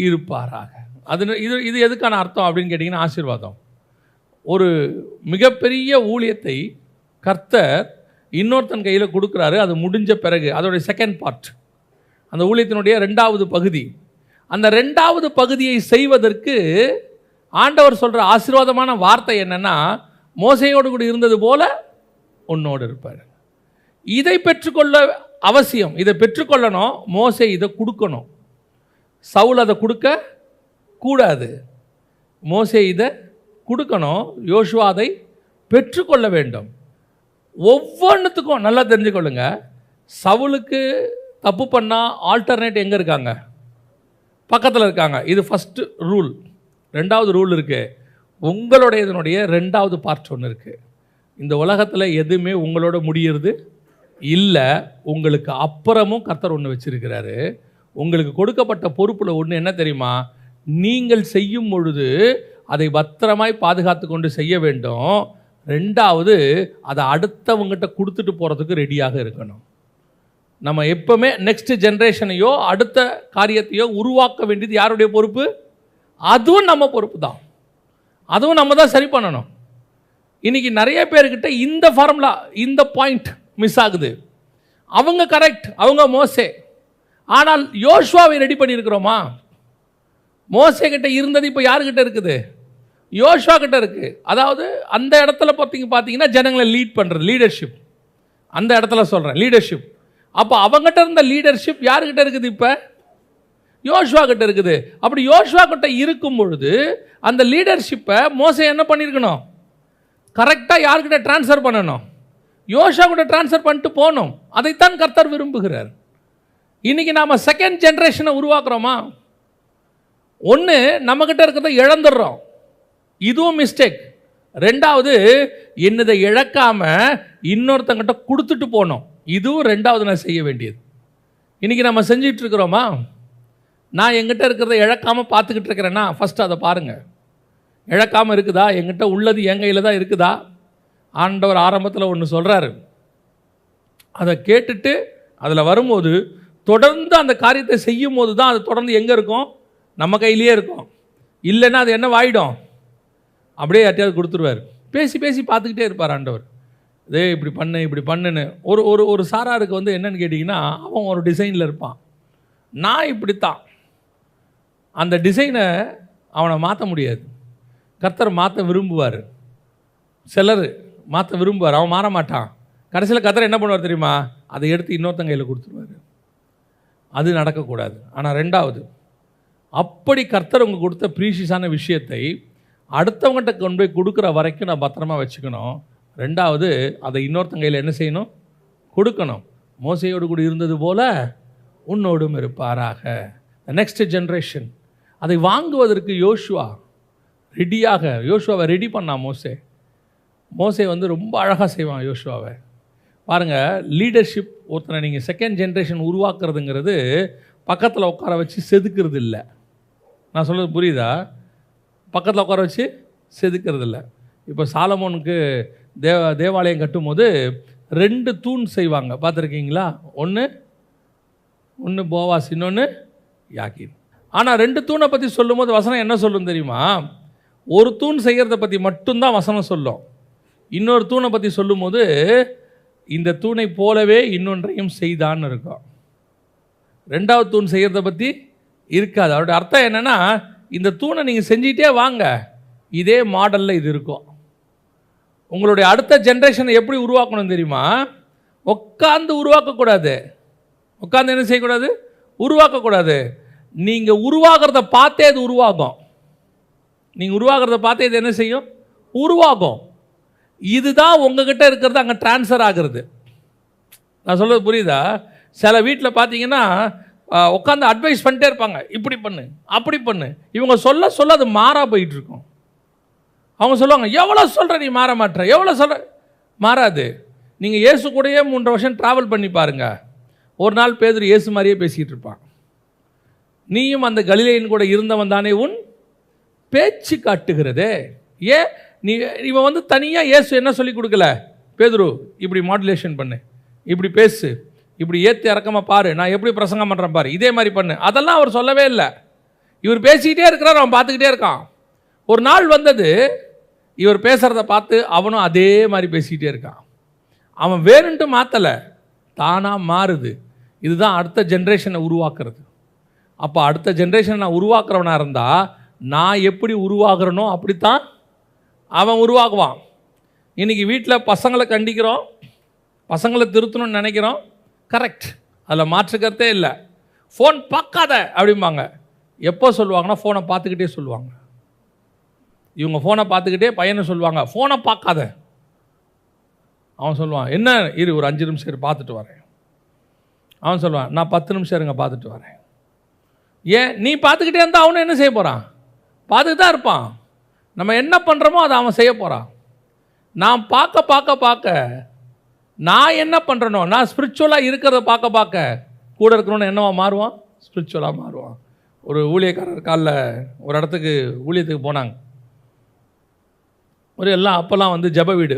இருப்பாராக. அது இது எதுக்கான அர்த்தம் அப்படின்னு கேட்டிங்கன்னா, ஆசீர்வாதம். ஒரு மிகப்பெரிய ஊழியத்தை கர்த்தர் இன்னொருத்தன் கையில் கொடுக்குறாரு. அது முடிஞ்ச பிறகு அதோடைய செகண்ட் பார்ட், அந்த ஊழியத்தினுடைய 2வது பகுதி. அந்த 2வது பகுதியை செய்வதற்கு ஆண்டவர் சொல்கிற ஆசீர்வாதமான வார்த்தை என்னென்னா, மோசையோடு கூட இருந்தது போல உன்னோடு இருப்பார். இதை பெற்றுக்கொள்ள அவசியம். இதை பெற்றுக்கொள்ளணும். மோசே இதை கொடுக்கணும், சவுல் அதை கொடுக்க கூடாது. மோசே இதை கொடுக்கணும், யோசுவா அதை பெற்றுக்கொள்ள வேண்டும். ஒவ்வொன்றுத்துக்கும் நல்லா தெரிஞ்சுக்கொள்ளுங்க, சவுலுக்கு தப்பு பண்ணால் ஆல்டர்னேட் எங்கே இருக்காங்க? பக்கத்தில் இருக்காங்க. இது ஃபஸ்ட்டு ரூல். 2வது ரூல் இருக்குது, உங்களுடையதனுடைய 2வது பார்ட் ஒன்று இருக்குது. இந்த உலகத்தில் எதுவுமே உங்களோட முடியறது இல்லை. உங்களுக்கு அப்புறமும் கர்த்தர் ஒன்று வச்சிருக்கிறாரு. உங்களுக்கு கொடுக்கப்பட்ட பொறுப்பில் ஒன்று என்ன தெரியுமா? நீங்கள் செய்யும் பொழுது அதை பத்திரமாய் பாதுகாத்து கொண்டு செய்ய வேண்டும். 2வது, அதை அடுத்தவங்ககிட்ட கொடுத்துட்டு போகிறதுக்கு ரெடியாக இருக்கணும். நம்ம எப்பவுமே நெக்ஸ்ட் ஜென்ரேஷனையோ அடுத்த காரியத்தையோ உருவாக்க வேண்டியது யாருடைய பொறுப்பு? அதுவும் நம்ம பொறுப்பு தான். அதுவும் நம்ம தான் சரி பண்ணணும். இன்னைக்கு நிறைய பேர்கிட்ட இந்த ஃபார்முலா, இந்த பாயிண்ட் மிஸ் ஆகுது. அவங்க கரெக்ட், அவங்க மோசே. ஆனால் யோசுவாவை ரெடி பண்ணியிருக்கிறோமா? மோசே கிட்ட இருந்தது இப்போ யாருக்கிட்ட இருக்குது? யோசுவா கிட்ட இருக்குது. அதாவது அந்த இடத்துல பார்த்தீங்கன்னா ஜனங்களை லீட் பண்ணுறது, லீடர்ஷிப். அந்த இடத்துல சொல்கிறேன், லீடர்ஷிப். அப்போ அவங்ககிட்ட இருந்த லீடர்ஷிப் யாருக்கிட்ட இருக்குது? இப்போ யோசுவா கிட்ட இருக்குது. அப்படி யோசுவா கிட்ட இருக்கும் பொழுது அந்த லீடர்ஷிப்பை மோசே என்ன பண்ணியிருக்கணும்? கரெக்டாக யார்கிட்ட டிரான்ஸ்ஃபர் பண்ணணும்? யோசுவா கிட்ட டிரான்ஸ்ஃபர் பண்ணிட்டு போகணும். அதைத்தான் கர்த்தர் விரும்புகிறார். இன்னைக்கு நாம் செகண்ட் ஜென்ரேஷனை உருவாக்குறோமா? ஒன்று, நம்மக்கிட்ட இருக்கிறத இழந்துடுறோம், இதுவும் மிஸ்டேக். ரெண்டாவது, என்னதை இழக்காம இன்னொருத்தங்கிட்ட கொடுத்துட்டு போனோம், இதுவும் ரெண்டாவது நான் செய்ய வேண்டியது. இன்றைக்கி நம்ம செஞ்சிட்டு இருக்கிறோமா? நான் எங்கிட்ட இருக்கிறத இழக்காமல் பார்த்துக்கிட்டு இருக்கிறேன்னா ஃபஸ்ட்டு அதை பாருங்கள். இழக்காமல் இருக்குதா? எங்கிட்ட உள்ளது என் கையில் தான் இருக்குதா? ஆண்டவர் ஆரம்பத்தில் ஒன்று சொல்கிறாரு, அதை கேட்டுட்டு அதில் வரும்போது தொடர்ந்து அந்த காரியத்தை செய்யும் போது தான் அது தொடர்ந்து எங்கே இருக்கும்? நம்ம கையிலேயே இருக்கும். இல்லைன்னா அது என்ன வாயிடும்? அப்படியே யார்ட்டையாவது கொடுத்துருவார். பேசி பேசி பார்த்துக்கிட்டே இருப்பார் ஆண்டவர். இதே இப்படி பண்ணு இப்படி பண்ணுன்னு. ஒரு ஒரு ஒரு சாராருக்கு வந்து என்னன்னு கேட்டிங்கன்னா, அவன் ஒரு டிசைனில் இருப்பான், நான் இப்படித்தான். அந்த டிசைனை அவனை மாற்ற முடியாது. கர்த்தர் மாற்ற விரும்புவார். சிலர் மாற்ற விரும்புவார், அவன் மாற மாட்டான். கடைசியில் கர்த்தர் என்ன பண்ணுவார் தெரியுமா? அதை எடுத்து இன்னொருத்தங்க கையில் கொடுத்துருவார். அது நடக்கக்கூடாது. ஆனால் ரெண்டாவது, அப்படி கர்த்தர் உங்களுக்கு கொடுத்த ப்ரீஷியஸான விஷயத்தை அடுத்தவங்ககிட்ட கொண்டு போய் கொடுக்குற வரைக்கும் நான் பத்திரமா வச்சுக்கணும். ரெண்டாவது, அதை இன்னொருத்தங்க கையில் என்ன செய்யணும்? கொடுக்கணும். மோசையோடு கூட இருந்தது போல உன்னோடும் இருப்பாராக. நெக்ஸ்ட் ஜென்ரேஷன் அதை வாங்குவதற்கு யோசுவாவை ரெடி பண்ணான். மோசே வந்து ரொம்ப அழகாக செய்வான் யோசுவாவை. பாருங்கள், லீடர்ஷிப் ஒருத்தனை நீங்கள் செகண்ட் ஜென்ரேஷன் உருவாக்குறதுங்கிறது பக்கத்தில் உட்கார வச்சு செதுக்கிறது இல்லை. நான் சொல்கிறது புரியுதா? பக்கத்தில் உட்கார வச்சு செதுக்கிறது இல்லை. இப்போ சாலமோனுக்கு தேவாலயம் கட்டும்போது 2 தூண் செய்வாங்க, பார்த்துருக்கீங்களா? ஒன்று போவாஸ், இன்னொன்று யாக்கீன். ஆனால் 2 தூணை பற்றி சொல்லும்போது வசனம் என்ன சொல்லும் தெரியுமா? ஒரு தூண் செய்கிறத பற்றி மட்டும்தான் வசனம் சொல்லும். இன்னொரு தூணை பற்றி சொல்லும்போது இந்த தூணை போலவே இன்னொன்றையும் செய்தான்னு இருக்கும். 2வது தூண் செய்கிறத பற்றி இருக்காது. அவருடைய அர்த்தம் என்னென்னா, இந்த தூணை நீங்கள் செஞ்சிட்டே வாங்க, இதே மாடலில் இது இருக்கும். உங்களுடைய அடுத்த ஜென்ரேஷனை எப்படி உருவாக்கணும் தெரியுமா? உட்காந்து உருவாக்கக்கூடாது. உட்காந்து என்ன செய்யக்கூடாது? உருவாக்கக்கூடாது. நீங்கள் உருவாகிறத பார்த்தே அது உருவாகும். நீங்கள் உருவாகிறத பார்த்தே இது என்ன செய்யும்? உருவாகும். இதுதான் உங்ககிட்ட இருக்கிறது அங்கே ட்ரான்ஸ்ஃபர் ஆகிறது. நான் சொல்கிறது புரியுதா? சில வீட்டில் பார்த்தீங்கன்னா உட்காந்து அட்வைஸ் பண்ணிட்டே இருப்பாங்க, இப்படி பண்ணு அப்படி பண்ணு. இவங்க சொல்ல சொல்ல அது மாறா போயிட்டுருக்கும். அவங்க சொல்லுவாங்க, எவ்வளோ சொல்கிற நீ மாற மாட்டேற, எவ்வளோ சொல்கிற, மாறாது. நீங்கள் இயேசு கூடயே 3 வருஷம் ட்ராவல் பண்ணி பாருங்கள். ஒரு நாள் பேதுரு இயேசு மாதிரியே பேசிகிட்டு இருப்பான். நீயும் அந்த கலிலேயன் கூட இருந்தவன் தானே, உன் பேச்சு காட்டுகிறதே. ஏன் இவன் வந்து தனியாக இயேசு என்ன சொல்லி கொடுக்கல? பேதுரு இப்படி மாடுலேஷன் பண்ணு, இப்படி பேசு, இப்படி ஏற்றி இறக்கமாக பாரு, நான் எப்படி பிரசங்கம் பண்ணுறேன் பாரு, இதே மாதிரி பண்ணு, அதெல்லாம் அவர் சொல்லவே இல்லை. இவர் பேசிக்கிட்டே இருக்கிறார், அவன் பார்த்துக்கிட்டே இருக்கான். ஒரு நாள் வந்தது, இவர் பேசுகிறத பார்த்து அவனும் அதே மாதிரி பேசிக்கிட்டே இருக்கான். அவன் வேணுன்ட்டு மாற்றலை, தானாக மாறுது. இதுதான் அடுத்த ஜென்ரேஷனை உருவாக்குறது. அப்போ அடுத்த ஜென்ரேஷனை நான் உருவாக்குறவனாக இருந்தால், நான் எப்படி உருவாகிறனோ அப்படித்தான் அவன் உருவாக்குவான். இன்றைக்கி வீட்டில் பசங்களை கண்டிக்கிறோம், பசங்களை திருத்தணும்னு நினைக்கிறோம், கரெக்ட், அதில் மாற்றுக்கிறதே இல்லை. ஃபோன் பார்க்காத அப்படிம்பாங்க. எப்போ சொல்லுவாங்கன்னா, ஃபோனை பார்த்துக்கிட்டே சொல்லுவாங்க. இவங்க ஃபோனை பார்த்துக்கிட்டே பையனை சொல்லுவாங்க, ஃபோனை பார்க்காத. அவன் சொல்லுவான், என்ன இரு ஒரு 5 நிமிஷம் இரு பார்த்துட்டு வரேன். அவன் சொல்லுவான், நான் 10 நிமிஷம் இருங்க பார்த்துட்டு வரேன். ஏன் நீ பார்த்துக்கிட்டே இருந்தால் அவனு என்ன செய்ய போகிறான்? பார்த்துக்கிட்டு தான் இருப்பான். நம்ம என்ன பண்ணுறோமோ அதை அவன் செய்ய போகிறான். நான் பார்க்க பார்க்க பார்க்க நான் என்ன பண்ணுறனோ, நான் ஸ்பிரிச்சுவலாக இருக்கிறத பார்க்க பார்க்க கூட இருக்கணும்னு என்னவா மாறுவான்? ஸ்பிரிச்சுவலாக மாறுவான். ஒரு ஊழியக்காரர் காலில் ஒரு இடத்துக்கு ஊழியத்துக்கு போனாங்க. ஒரு எல்லாம் அப்போல்லாம் வந்து ஜப வீடு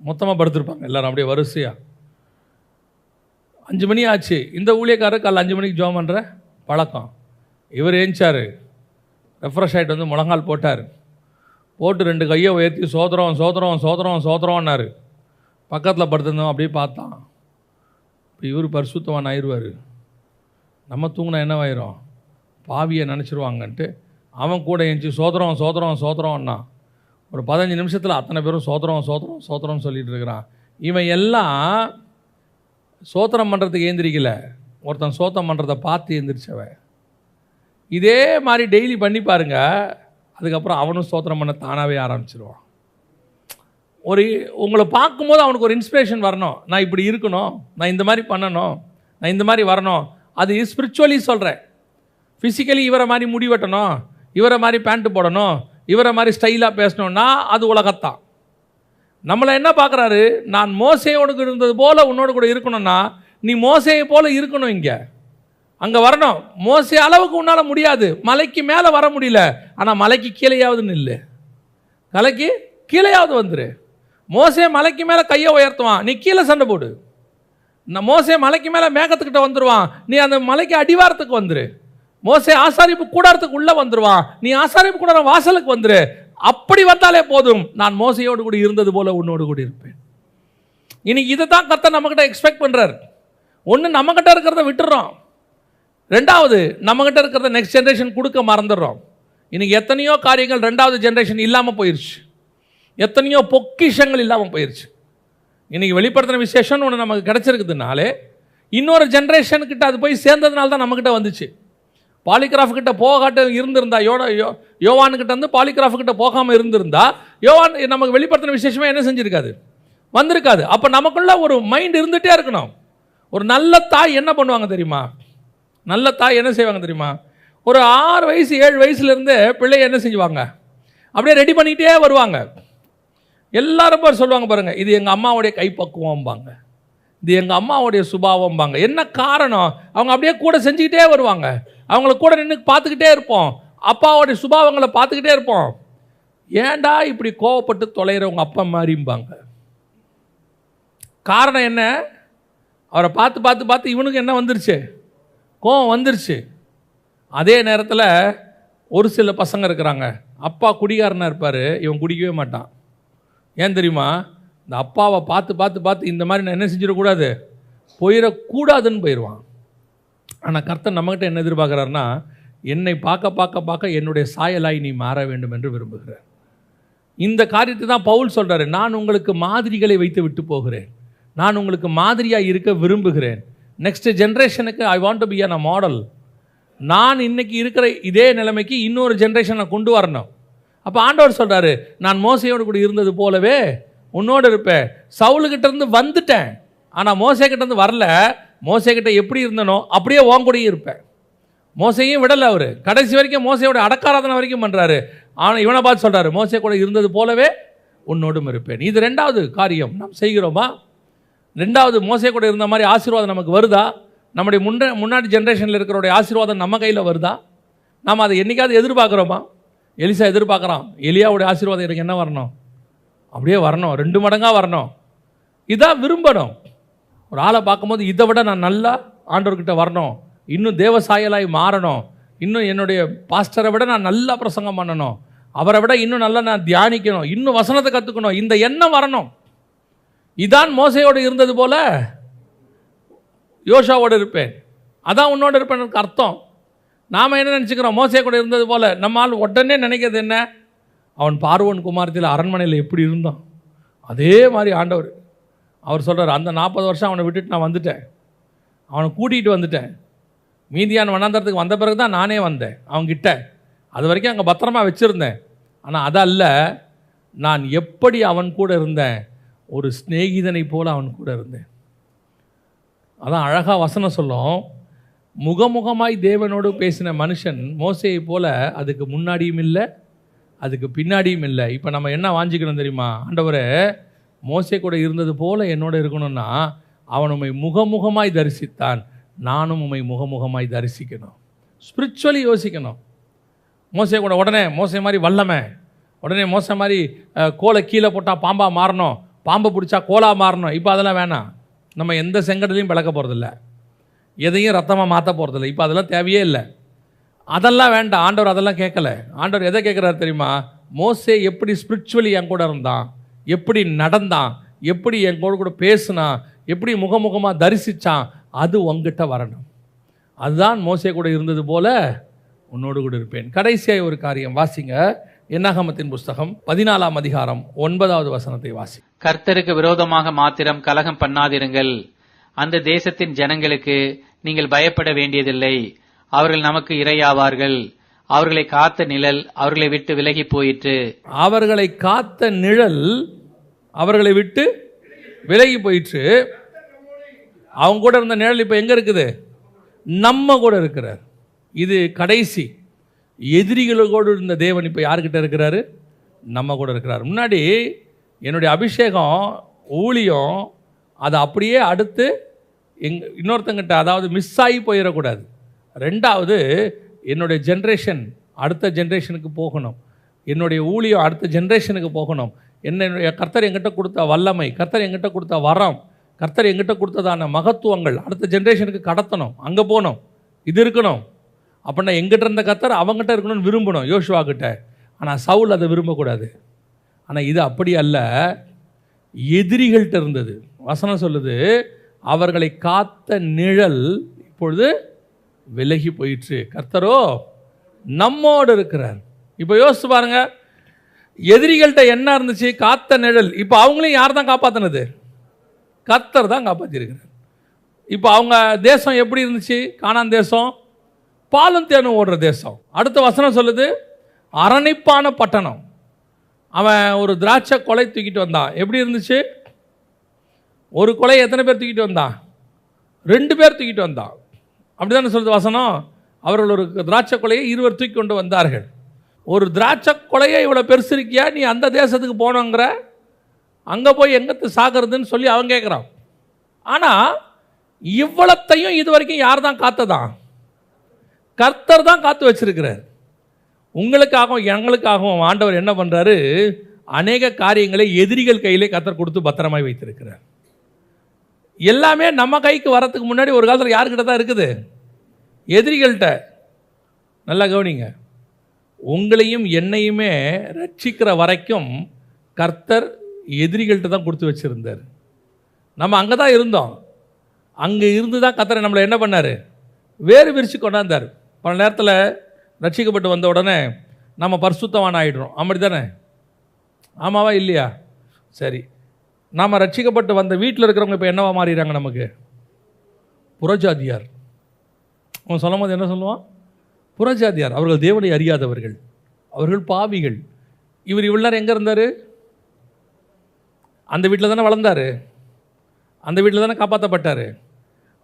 மொத்தமாக படுத்துருப்பாங்க எல்லோரும் அப்படியே வரிசையாக. 5 மணி ஆச்சு. இந்த ஊழியக்காரர் காலைல 5 மணிக்கு ஜோம் பண்ணுற பழக்கம். இவர் ஏஞ்சார், ரெஃப்ரெஷ் ஆகிட்டு வந்து முழங்கால் போட்டார். போட்டு 2 கையை உயர்த்தி சோதரம் சோதரம் சோதரம் சோதரம்னாரு. பக்கத்தில் படுத்திருந்தோம் அப்படியே பார்த்தான். இப்போ இவர் பரிசுத்தவான் ஆயிடுவார், நம்ம தூங்கினா என்னவாயிரும்? பாவியை நினச்சிருவாங்கன்ட்டு அவன் கூட ஏஞ்சி சோதரம் சோதரம் சோதரம்னா ஒரு 15 நிமிஷத்தில் அத்தனை பேரும் சோதரம் சோதரம் சோதரம்னு சொல்லிட்டு இருக்கிறான். இவன் எல்லாம் சோத்திரம் பண்ணுறதுக்கு ஏந்திரிக்கல, ஒருத்தன் சோத்திரம் பண்ணுறதை பார்த்து ஏந்திரிச்சவன். இதே மாதிரி டெய்லி பண்ணி பாருங்க, அதுக்கப்புறம் அவனும் ஸ்தோத்திரம் பண்ண தானாகவே ஆரம்பிச்சிருவான். உங்களை பார்க்கும்போது அவனுக்கு ஒரு இன்ஸ்பிரேஷன் வரணும், நான் இப்படி இருக்கணும், நான் இந்த மாதிரி பண்ணணும், நான் இந்த மாதிரி வரணும். அது ஸ்பிரிச்சுவலி சொல்கிறேன். ஃபிசிக்கலி இவரை மாதிரி முடி வெட்டணும், இவரை மாதிரி பேண்ட்டு போடணும், இவரை மாதிரி ஸ்டைலாக பேசணுன்னா அது உலகத்தான். நம்மளை என்ன பார்க்குறாரு, நான் மோசேயோடு இருந்தது போல் உன்னோடு கூட இருக்கணும்னா நீ மோசேயை போல் இருக்கணும். இங்கே அங்கே வரணும். மோசே அளவுக்கு உன்னால் முடியாது, மலைக்கு மேலே வர முடியல, ஆனால் மலைக்கு கீழேயாவது நில்லு, மலைக்கு கீழேயாவது வந்துரு. மோசே மலைக்கு மேலே கையை உயர்த்துவான், நீ கீழே சண்டை போடு. மோசே மலைக்கு மேலே மேகத்துக்கிட்ட வந்துடுவான், நீ அந்த மலைக்கு அடிவாரத்துக்கு வந்துரு. மோசே ஆசாரிப்பு கூடாரத்துக்கு உள்ளே வந்துடுவான், நீ ஆசாரிப்பு கூடாரம் வாசலுக்கு வந்துரு. அப்படி வந்தாலே போதும், நான் மோசையோடு கூட இருந்தது போல உன்னோடு கூட இருப்பேன். இன்னைக்கு இதை தான் கர்த்தர் நம்மகிட்ட எக்ஸ்பெக்ட் பண்ணுறார். ஒன்று நம்மகிட்ட இருக்கிறத விட்டுறோம், ரெண்டாவது நம்மகிட்ட இருக்கிறத நெக்ஸ்ட் ஜென்ரேஷன் கொடுக்க மறந்துடுறோம். இன்னைக்கு எத்தனையோ காரியங்கள் ரெண்டாவது ஜென்ரேஷன் இல்லாமல் போயிடுச்சு, எத்தனையோ பொக்கிஷங்கள் இல்லாமல் போயிடுச்சு. இன்னைக்கு வெளிப்படுத்தின விசேஷம்னு ஒன்று நமக்கு கிடைச்சிருக்குதுனாலே இன்னொரு ஜென்ரேஷனுக்கிட்ட அது போய் சேர்ந்ததுனால தான் நம்மக்கிட்ட வந்துச்சு. பாலிகிராஃப் கிட்ட போகாட்ட இருந்திருந்தா, யோவானுக்கிட்ட வந்து பாலிகிராஃப் கிட்ட போகாமல் இருந்திருந்தா யோவான் நமக்கு வெளிப்படுத்தின விசேஷமே என்ன செஞ்சிருக்காது, வந்திருக்காது. அப்போ நமக்குள்ள ஒரு மைண்ட் இருந்துகிட்டே இருக்கணும். ஒரு நல்ல தாய் என்ன பண்ணுவாங்க தெரியுமா, நல்ல தாய் என்ன செய்வாங்க தெரியுமா, ஒரு 6 வயசு 7 வயசுலேருந்து பிள்ளைய என்ன செஞ்சுவாங்க, அப்படியே ரெடி பண்ணிக்கிட்டே வருவாங்க. எல்லாரும் பேர் சொல்லுவாங்க பாருங்கள், இது எங்கள் அம்மாவுடைய கைப்பக்குவம்பாங்க, இது எங்கள் அம்மாவுடைய சுபாவம்பாங்க. என்ன காரணம், அவங்க அப்படியே கூட செஞ்சுக்கிட்டே வருவாங்க, அவங்கள கூட நின்று பார்த்துக்கிட்டே இருப்போம், அப்பாவுடைய சுபாவங்களை பார்த்துக்கிட்டே இருப்போம். ஏன்டா இப்படி கோவப்பட்டு தொலைகிறவங்க அப்பா மாதிரிம்பாங்க. காரணம் என்ன, அவரை பார்த்து பார்த்து பார்த்து இவனுக்கு என்ன வந்துருச்சு, கோவம் வந்துருச்சு. அதே நேரத்தில் ஒரு சில பசங்க இருக்கிறாங்க, அப்பா குடிகாரனாக இருப்பார், இவன் குடிக்கவே மாட்டான். ஏன் தெரியுமா, இந்த அப்பாவை பார்த்து பார்த்து பார்த்து இந்த மாதிரி நான் என்ன செஞ்சிடக்கூடாது, போயிடக்கூடாதுன்னு போயிடுவான். ஆனால் கர்த்தர் நம்மகிட்ட என்ன எதிர்பார்க்குறாருன்னா, என்னை பார்க்க பார்க்க பார்க்க என்னுடைய சாயலாய் நீ மாற வேண்டும் என்று விரும்புகிறார். இந்த காரியத்தை தான் பவுல் சொல்கிறாரு, நான் உங்களுக்கு மாதிரிகளை வைத்து விட்டு போகிறேன், நான் உங்களுக்கு மாதிரியாக இருக்க விரும்புகிறேன். நெக்ஸ்ட் ஜென்ரேஷனுக்கு I want to be a model. நான் இன்னைக்கு இருக்கிற இதே நிலைமைக்கு இன்னொரு ஜென்ரேஷனை கொண்டு வரணும். அப்போ ஆண்டவர் சொல்கிறாரு, நான் மோசையோடு கூட இருந்தது போலவே உன்னோடு இருப்பேன். சவுலுக்கிட்ட இருந்து வந்துட்டேன், ஆனால் மோசைக்கிட்டேருந்து வரல. மோசைக்கிட்ட எப்படி இருந்தனோ அப்படியே உன் கூடயும் இருப்பேன். மோசையும் விடலை, அவர் கடைசி வரைக்கும் மோசையோட அடக்காராதனை வரைக்கும் பண்ணுறாரு. ஆனால் இவனை பார்த்து சொல்கிறாரு, மோசை கூட இருந்தது போலவே உன்னோடும் இருப்பேன். இது ரெண்டாவது காரியம் நாம் செய்கிறோமா? ரெண்டாவது, மோசை கூட இருந்த மாதிரி ஆசீர்வாதம் நமக்கு வருதா? நம்முடைய முன்னாடி ஜென்ரேஷனில் இருக்கிறோடைய ஆசீர்வாதம் நம்ம கையில் வருதா? நாம் அதை என்றைக்காவது எதிர்பார்க்குறோமா? எலிசா எதிர்பார்க்குறான், எலியாவுடைய ஆசீர்வாதம் எனக்கு என்ன வரணும், அப்படியே வரணும், 2 மடங்காக வரணும். இதான் விரும்பணும். ஒரு ஆளை பார்க்கும்போது இதை விட நான் நல்லா ஆண்டவர்கிட்ட வரணும், இன்னும் தேவசாயலாய் மாறணும், இன்னும் என்னுடைய பாஸ்டரை விட நான் நல்லா பிரசங்கம் பண்ணணும், அவரை விட இன்னும் நல்லா நான் தியானிக்கணும், இன்னும் வசனத்தை கற்றுக்கணும், இந்த எண்ணம் வரணும். இதான் மோசையோடு இருந்தது போல யோசாவோடு இருப்பேன், அதான் உன்னோடு இருப்பேன் அர்த்தம். நாம் என்ன நினச்சிக்கிறோம், மோசை கூட இருந்தது போல். நம்மால் உடனே நினைக்கிறது என்ன, அவன் பார்வோன் குமாரத்தில் அரண்மனையில் எப்படி இருந்தான் அதே மாதிரி ஆண்டவர். அவர் சொல்கிறார், அந்த 40 வருஷம் அவனை விட்டுட்டு நான் வந்துட்டேன், அவனை கூட்டிகிட்டு வந்துட்டேன். மீதியான வனாந்தரத்துக்கு வந்த பிறகு தான் நானே வந்தேன் அவன்கிட்ட. அது வரைக்கும் அங்கே பத்திரமா வச்சுருந்தேன். ஆனால் அதல்ல, நான் எப்படி அவன் கூட இருந்தேன், ஒரு சிநேகிதனை போல் அவன் கூட இருந்தேன். அதான் அழகாக வசனம் சொல்லும், முகமுகமாய் தேவனோடு பேசின மனுஷன் மோசையை போல் அதுக்கு முன்னாடியும் இல்லை அதுக்கு பின்னாடியும் இல்லை. இப்போ நம்ம என்ன வாஞ்சிக்கணும் தெரியுமா, ஆண்டவரே மோசை கூட இருந்தது போல் என்னோட இருக்கணும்னா அவன் உம்மை முகமுகமாய் தரிசித்தான், நானும் உம்மை முகமுகமாய் தரிசிக்கணும். ஸ்பிரிச்சுவலி யோசிக்கணும். மோசை கூட உடனே மோசை மாதிரி வல்லமை, உடனே மோசை மாதிரி கோலை கீழே போட்டால் பாம்பாக மாறணும், பாம்பை பிடிச்சா கோலாக மாறணும். இப்போ அதெல்லாம் வேணாம். நம்ம எந்த செங்கடலையும் பிளக்க போகிறதில்ல, எதையும் ரத்தமாக மாற்ற போகிறதில்ல. இப்போ அதெல்லாம் தேவையே இல்லை, அதெல்லாம் வேண்டாம். ஆண்டவர் அதெல்லாம் கேட்கல. ஆண்டவர் எதை கேட்குறாரு தெரியுமா, மோசே எப்படி ஸ்பிரிச்சுவலி என் கூட இருந்தான், எப்படி நடந்தான், எப்படி என் கூட பேசினான், எப்படி முகமுகமாக தரிசித்தான், அது உங்ககிட்ட வரணும். அதுதான் மோசே கூட இருந்தது போல உன்னோடு கூட இருப்பேன். கடைசியாக ஒரு காரியம் வாசிங்க, என்னாகமத்தின் புஸ்தகம் 14ஆம் அதிகாரம் 9வது வசனத்தை வாசி. கர்த்தருக்கு விரோதமாக மாத்திரம் கலகம் பண்ணாதிருங்கள். அந்த தேசத்தின் ஜனங்களுக்கு நீங்கள் பயப்பட வேண்டியதில்லை. அவர்கள் நமக்கு இரையாவார்கள். அவர்களை காத்த நிழல் அவர்களை விட்டு விலகி போயிற்று. அவர்களை காத்த நிழல் அவர்களை விட்டு விலகி போயிற்று. அவங்க கூட இருந்த நிழல் இப்போ எங்கே இருக்குது, நம்ம கூட இருக்கிறார். இது கடைசி. எதிரிகளோடு இருந்த தேவன் இப்போ யார்கிட்ட இருக்கிறாரு? நம்ம கூட இருக்கிறார். முன்னாடி என்னுடைய அபிஷேகம் ஊழியம் அதை அப்படியே அடுத்து இன்னொருத்தங்கிட்ட, அதாவது மிஸ் ஆகி போயிடக்கூடாது. ரெண்டாவது, என்னுடைய ஜென்ரேஷன் அடுத்த ஜென்ரேஷனுக்கு போகணும். என்னுடைய ஊழியம் அடுத்த ஜென்ரேஷனுக்கு போகணும். என்னுடைய கர்த்தர் எங்கிட்ட கொடுத்த வல்லமை, கர்த்தர் எங்கிட்ட கொடுத்த வரம், கர்த்தர் எங்கிட்ட கொடுத்ததான மகத்துவங்கள் அடுத்த ஜென்ரேஷனுக்கு கடத்தணும். அங்கே போகணும், இது இருக்கணும். அப்படின்னா எங்கிட்ட இருந்த கர்த்தர் அவங்ககிட்ட இருக்கணும்னு விரும்பணும் யோசுவா கிட்ட. ஆனால் சவுல் அதை விரும்பக்கூடாது. ஆனால் இது அப்படி அல்ல, எதிரிகள்கிட்ட இருந்தது. வசனம் சொல்லுது, அவர்களை காத்த நிழல் இப்பொழுது விலகி போயிற்று, கர்த்தரோ நம்மோடு இருக்கிறார். இப்போ யோசிச்சு பாருங்க, எதிரிகள்கிட்ட என்ன இருந்துச்சு? காத்த நிழல். இப்போ அவங்களையும் யார் தான் காப்பாற்றினது? கர்த்தர் தான் காப்பாற்றிருக்கிறார். இப்போ அவங்க தேசம் எப்படி இருந்துச்சு? கானான் தேசம் பாலும் தேனும் ஓடுற தேசம். அடுத்த வசனம் சொல்லுது, அரணிப்பான பட்டணம். அவன் ஒரு திராட்சை கொலை தூக்கிட்டு வந்தான். எப்படி இருந்துச்சு? ஒரு கொலை எத்தனை பேர் தூக்கிட்டு வந்தான்? 2 பேர் தூக்கிட்டு வந்தான். அப்படி தானே சொல்லுது வசனம். அவர்கள் ஒரு திராட்சை கொலையை 2 தூக்கி கொண்டு வந்தார்கள். ஒரு திராட்சை கொலையை இவ்வளோ பெருசு இருக்கியா, நீ அந்த தேசத்துக்கு போனோங்கிற, அங்கே போய் எங்கத்து சாகிறதுன்னு சொல்லி அவன் கேட்குறான். ஆனால் இவ்வளத்தையும் இது வரைக்கும் யார் தான் காத்ததான்? கர்த்தர் தான் காத்து வச்சிருக்கிறார். உங்களுக்காகவும் எங்களுக்காகவும் ஆண்டவர் என்ன பண்ணுறாரு? அநேக காரியங்களை எதிரிகள் கையிலே கர்த்தர் கொடுத்து பத்திரமாய் வைத்திருக்கிறார். எல்லாமே நம்ம கைக்கு வரத்துக்கு முன்னாடி ஒரு காலத்தில் யாருக்கிட்ட தான் இருக்குது? எதிரிகள்கிட்ட. நல்லா கவனிங்க, உங்களையும் என்னையுமே ரட்சிக்கிற வரைக்கும் கர்த்தர் எதிரிகள்கிட்ட தான் கொடுத்து வச்சுருந்தார். நம்ம அங்கே தான் இருந்தோம். அங்கே இருந்து தான் கர்த்தர் நம்மளை என்ன பண்ணார்? வேறு விரிச்சு கொண்டாந்தார். பல நேரத்தில் ரட்சிக்கப்பட்டு வந்த உடனே நம்ம பரிசுத்தவான் ஆகிடுறோம். அப்படி தானே? ஆமாவா இல்லையா? சரி, நாம் ரட்சிக்கப்பட்டு வந்த வீட்டில் இருக்கிறவங்க இப்போ என்னவா மாறிடுறாங்க? நமக்கு புறஜாதியார். அவன் சொல்லும் போது என்ன சொல்லுவான்? புறஜாதியார். அவர்கள் தேவனை அறியாதவர்கள், அவர்கள் பாவிகள். இவர் இவ்வளோ நேரம் எங்கே இருந்தார்? அந்த வீட்டில் தானே வளர்ந்தார், அந்த வீட்டில் தானே காப்பாற்றப்பட்டார்.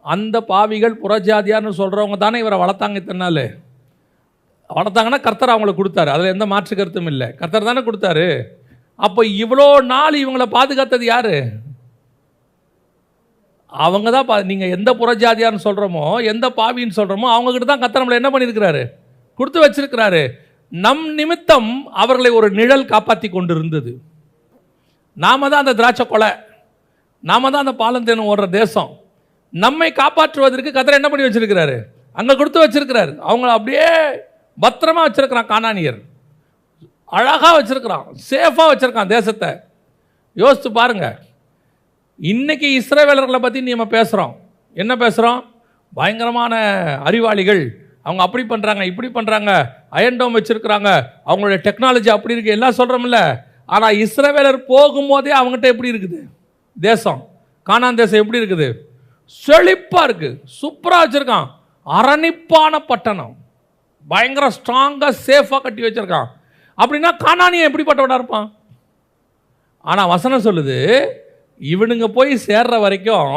அந்த பாவிகள் புறஜாதியார்னு சொல்கிறவங்க தானே இவரை வளர்த்தாங்க. இத்தனை வளர்த்தாங்கன்னா கர்த்தர் அவங்கள கொடுத்தாரு, அதில் எந்த மாற்று கருத்தும் இல்லை. கர்த்தர் தானே கொடுத்தாரு. அப்போ இவ்வளோ நாள் இவங்களை பாதுகாத்தது யார்? அவங்க தான். நீங்கள் எந்த புறஜாதியார்னு சொல்கிறோமோ, எந்த பாவின்னு சொல்கிறோமோ, அவங்கக்கிட்ட தான் கர்த்தர் நம்மளை என்ன பண்ணியிருக்கிறாரு? கொடுத்து வச்சிருக்கிறாரு. நம் நிமித்தம் அவர்களை ஒரு நிழல் காப்பாற்றி கொண்டு இருந்தது. நாம தான் அந்த திராட்சை கொலை, நாம தான் அந்த பாலந்தேனும் ஓடுற தேசம். நம்மை காப்பாற்றுவதற்கு கர்த்தர் என்ன பண்ணி வச்சிருக்கிறாரு? அங்கே கொடுத்து வச்சிருக்கிறாரு. அவங்கள அப்படியே பத்திரமா வச்சிருக்கிறான். கானானியர் அழகாக வச்சிருக்கிறான், சேஃபாக வச்சிருக்கான் தேசத்தை. யோசித்து பாருங்க. இன்னைக்கு இஸ்ரவேலர்களை பற்றி நம்ம பேசுகிறோம். என்ன பேசுகிறோம்? பயங்கரமான அறிவாளிகள், அவங்க அப்படி பண்ணுறாங்க, இப்படி பண்ணுறாங்க, அயன்டோம் வச்சுருக்கிறாங்க, அவங்களுடைய டெக்னாலஜி அப்படி இருக்குது, எல்லாம் சொல்கிறோம்ல. ஆனால் இஸ்ரவேலர் போகும்போதே அவங்ககிட்ட எப்படி இருக்குது தேசம்? கானான் தேசம் எப்படி இருக்குது? செழிப்பாக இருக்குது, சூப்பராக வச்சுருக்கான். அரணிப்பான பட்டணம், பயங்கர ஸ்ட்ராங்காக சேஃபாக கட்டி வச்சுருக்கான். அப்படின்னா கானானியன் எப்படிப்பட்டவனாக இருப்பான்? ஆனால் வசனம் சொல்லுது, இவனுங்க போய் சேர்ற வரைக்கும்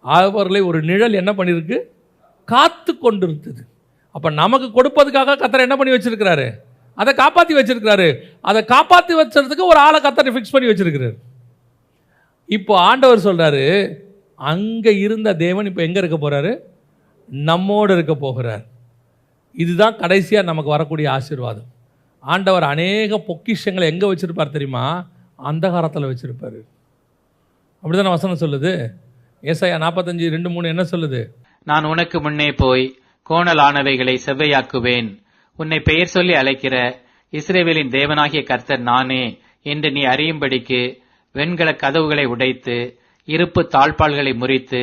அவர்களை ஒரு நிழல் என்ன பண்ணியிருக்கு? காத்து கொண்டு இருந்தது. அப்போ நமக்கு கொடுப்பதுக்காக கர்த்தர் என்ன பண்ணி வச்சிருக்கிறாரு? அதை காப்பாற்றி வச்சிருக்கிறாரு. அதை காப்பாற்றி வச்சதுக்கு ஒரு ஆளை கர்த்தர் ஃபிக்ஸ் பண்ணி வச்சிருக்கிறாரு. இப்போ ஆண்டவர் சொல்கிறாரு, அங்கே இருந்த தேவன் இப்போ எங்கே இருக்க போகிறாரு? நம்மோடு இருக்க போகிறார். இதுதான் கடைசியாக நமக்கு வரக்கூடிய ஆசீர்வாதம். ஆண்டவர் அநேக பொக்கிஷங்களை எங்கே வச்சுருப்பார் தெரியுமா? அந்தகாரத்தில் வச்சுருப்பார். அப்படி தானே வசனம் சொல்லுது. ஏசாயா 45:2-3 என்ன சொல்லுது? நான் உனக்கு முன்னே போய் கோணலானவைகளை செவ்வையாக்குவேன். உன்னை பெயர் சொல்லி அழைக்கிற இஸ்ரவேலின் தேவனாகிய கர்த்தர் நானே என்று நீ அறியும்படிக்கு வெண்கல கதவுகளை உடைத்து இருப்பு தாழ்பால்களை முறித்து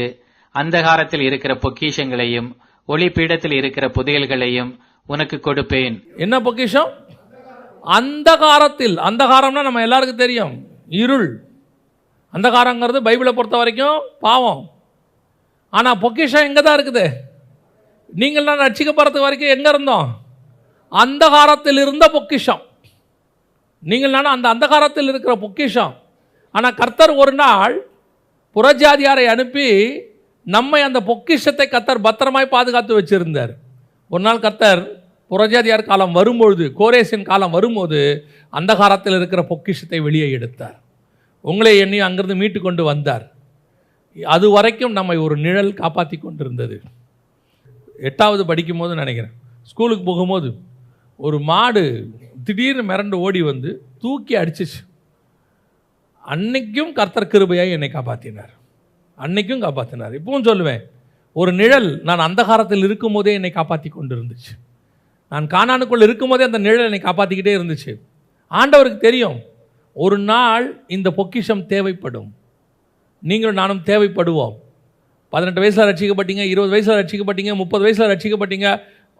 அந்தகாரத்தில் இருக்கிற பொக்கிஷங்களையும் ஒளிபீடத்தில் இருக்கிற புதையல்களையும் உனக்கு கொடுப்பேன். என்ன பொக்கிஷம்? அந்தகாரத்தில். அந்தகாரம்னா நம்ம எல்லாருக்கும் தெரியும், இருள். அந்தகாரங்கிறது பைபிளை பொறுத்த வரைக்கும் பாவம். ஆனால் பொக்கிஷம் எங்கே தான் இருக்குது? நீங்கள் நான் ரட்சிக்கப்படுறதுக்கு வரைக்கும் எங்கே இருந்தோம்? அந்தகாரத்தில் இருந்த பொக்கிஷம். நீங்கள் நான் அந்த அந்தகாரத்தில் இருக்கிற பொக்கிஷம். ஆனால் கர்த்தர் ஒரு நாள் புறஜாதியாரை அனுப்பி நம்மை அந்த பொக்கிஷத்தை கர்த்தர் பத்திரமாய் பாதுகாத்து வச்சிருந்தார். ஒரு நாள் கர்த்தர் புறஜாதியார் காலம் வரும்பொழுது, கோரேசின் காலம் வரும்போது அந்தகாரத்தில் இருக்கிற பொக்கிஷத்தை வெளியே எடுத்தார். உங்களை என்னையும் அங்கிருந்து மீட்டு கொண்டு வந்தார். அது வரைக்கும் நம்மை ஒரு நிழல் காப்பாற்றி கொண்டிருந்தது. 8வது படிக்கும்போது நினைக்கிறேன், ஸ்கூலுக்கு போகும்போது ஒரு மாடு திடீர்னு மிரண்டு ஓடி வந்து தூக்கி அடிச்சிச்சு. அன்னைக்கும் கர்த்தர் கிருபையாய் என்னை காப்பாற்றினார். அன்னைக்கும் காப்பாற்றினார். இப்பவும் சொல்லுவேன், ஒரு நிழல் நான் அந்தகாரத்தில் இருக்கும் போதே என்னை காப்பாற்றி கொண்டு இருந்துச்சு. நான் கானானுக்குள் இருக்கும் போதே அந்த நிழல் என்னை காப்பாற்றிக்கிட்டே இருந்துச்சு. ஆண்டவருக்கு தெரியும், ஒரு நாள் இந்த பொக்கிஷம் தேவைப்படும். நீங்களும் நானும் தேவைப்படுவோம். 18 வயசில் ரட்சிக்கப்பட்டீங்க, 20 வயசில் ரட்சிக்கப்பட்டீங்க, 30 வயசில் ரட்சிக்கப்பட்டீங்க.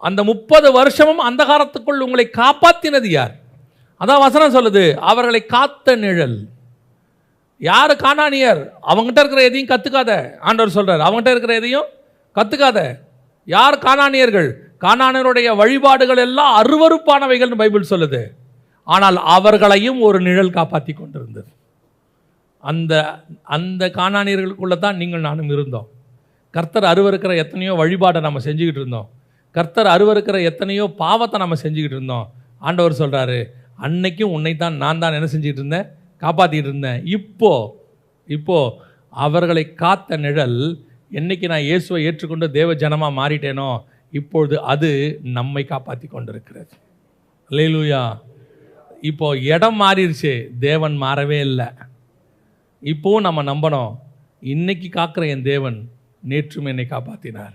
அந்த 30 வருஷமும் அந்தகாரத்துக்குள் உங்களை காப்பாற்றினது யார்? அதான் வசனம் சொல்லுது, அவர்களை காத்த நிழல். யார்? கானானியர். அவங்ககிட்ட இருக்கிற எதையும் கற்றுக்காத. ஆண்டவர் சொல்கிறார், அவங்ககிட்ட இருக்கிற எதையும் கற்றுக்காத. யார் கானானியர்கள்? கானானியருடைய வழிபாடுகள் எல்லாம் அருவருப்பானவைகள்னு பைபிள் சொல்லுது. ஆனால் அவர்களையும் ஒரு நிழல் காப்பாற்றி கொண்டிருந்தது. அந்த அந்த கானானியர்களுக்குள்ளே தான் நீங்கள் நானும் இருந்தோம். கர்த்தர் அருவருக்கிற எத்தனையோ வழிபாடை நம்ம செஞ்சுக்கிட்டு இருந்தோம். கர்த்தர் அருவருக்கிற எத்தனையோ பாவத்தை நம்ம செஞ்சுக்கிட்டு இருந்தோம். ஆண்டவர் சொல்கிறாரு, அன்னைக்கும் உன்னை தான் நான் தான் என்ன செஞ்சுக்கிட்டு இருந்தேன்? காப்பாற்றிக்கிட்டு இருந்தேன். இப்போ அவர்களை காத்த நிழல், என்னைக்கு நான் இயேசுவை ஏற்றுக்கொண்டு தேவ ஜனமாக மாறிட்டேனோ இப்பொழுது அது நம்மை காப்பாற்றி கொண்டிருக்கிறது. அல்லேலூயா. இப்போ இடம் மாறிடுச்சு, தேவன் மாறவே இல்லை. இப்போவும் நம்ம நம்பணும், இன்னைக்கு காக்கிற என் தேவன் நேற்றும் என்னை காப்பாற்றினார்.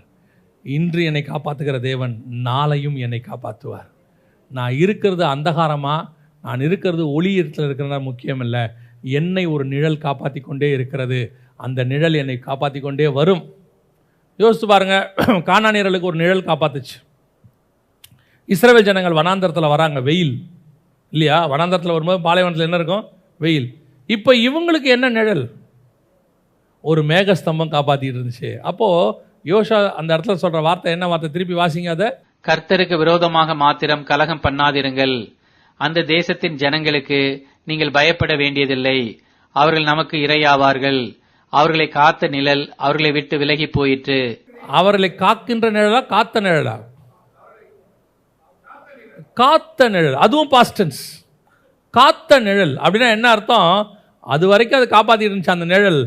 இன்று என்னை காப்பாற்றுகிற தேவன் நாளையும் என்னை காப்பாற்றுவார். நான் இருக்கிறது அந்தகாரமாக, நான் இருக்கிறது ஒளி இடத்துல இருக்கிறதா முக்கியம் இல்லை. என்னை ஒரு நிழல் காப்பாற்றி கொண்டே இருக்கிறது. அந்த நிழல் என்னை காப்பாற்றி கொண்டே வரும். யோசித்து பாருங்கள், கானானியர்களுக்கு ஒரு நிழல் காப்பாற்றுச்சு. இஸ்ரவேல் ஜனங்கள் வனாந்தரத்தில் வராங்க, வெயில் இல்லையா? வனாந்தரத்தில் வரும்போது பாலைவனத்தில் என்ன இருக்கும்? வெயில். இப்போ இவங்களுக்கு என்ன நிழல்? ஒரு மேகஸ்தம்பம் காப்பாற்றிட்டு இருந்துச்சு. அப்போது யோசா அந்த இடத்துல சொல்கிற வார்த்தை என்ன வார்த்தை? திருப்பி வாசிங்க அதை. கர்த்தருக்கு விரோதமாக மாத்திரம் கலகம் பண்ணாதிருங்கள். அந்த தேசத்தின் ஜனங்களுக்கு நீங்கள் பயப்பட வேண்டியதில்லை. அவர்கள் நமக்கு இரையாவார்கள். அவர்களை காத்த நிழல் அவர்களை விட்டு விலகி போயிற்று. அவர்களை காக்கின்ற நிழலா காத்த நிழலா? காத்த நிழல். அதுவும் பாஸ்டன்ஸ். காத்த நிழல் அப்படின்னா என்ன அர்த்தம்? அது வரைக்கும் அது காப்பாற்றிட்டு இருந்துச்சு அந்த நிழல்.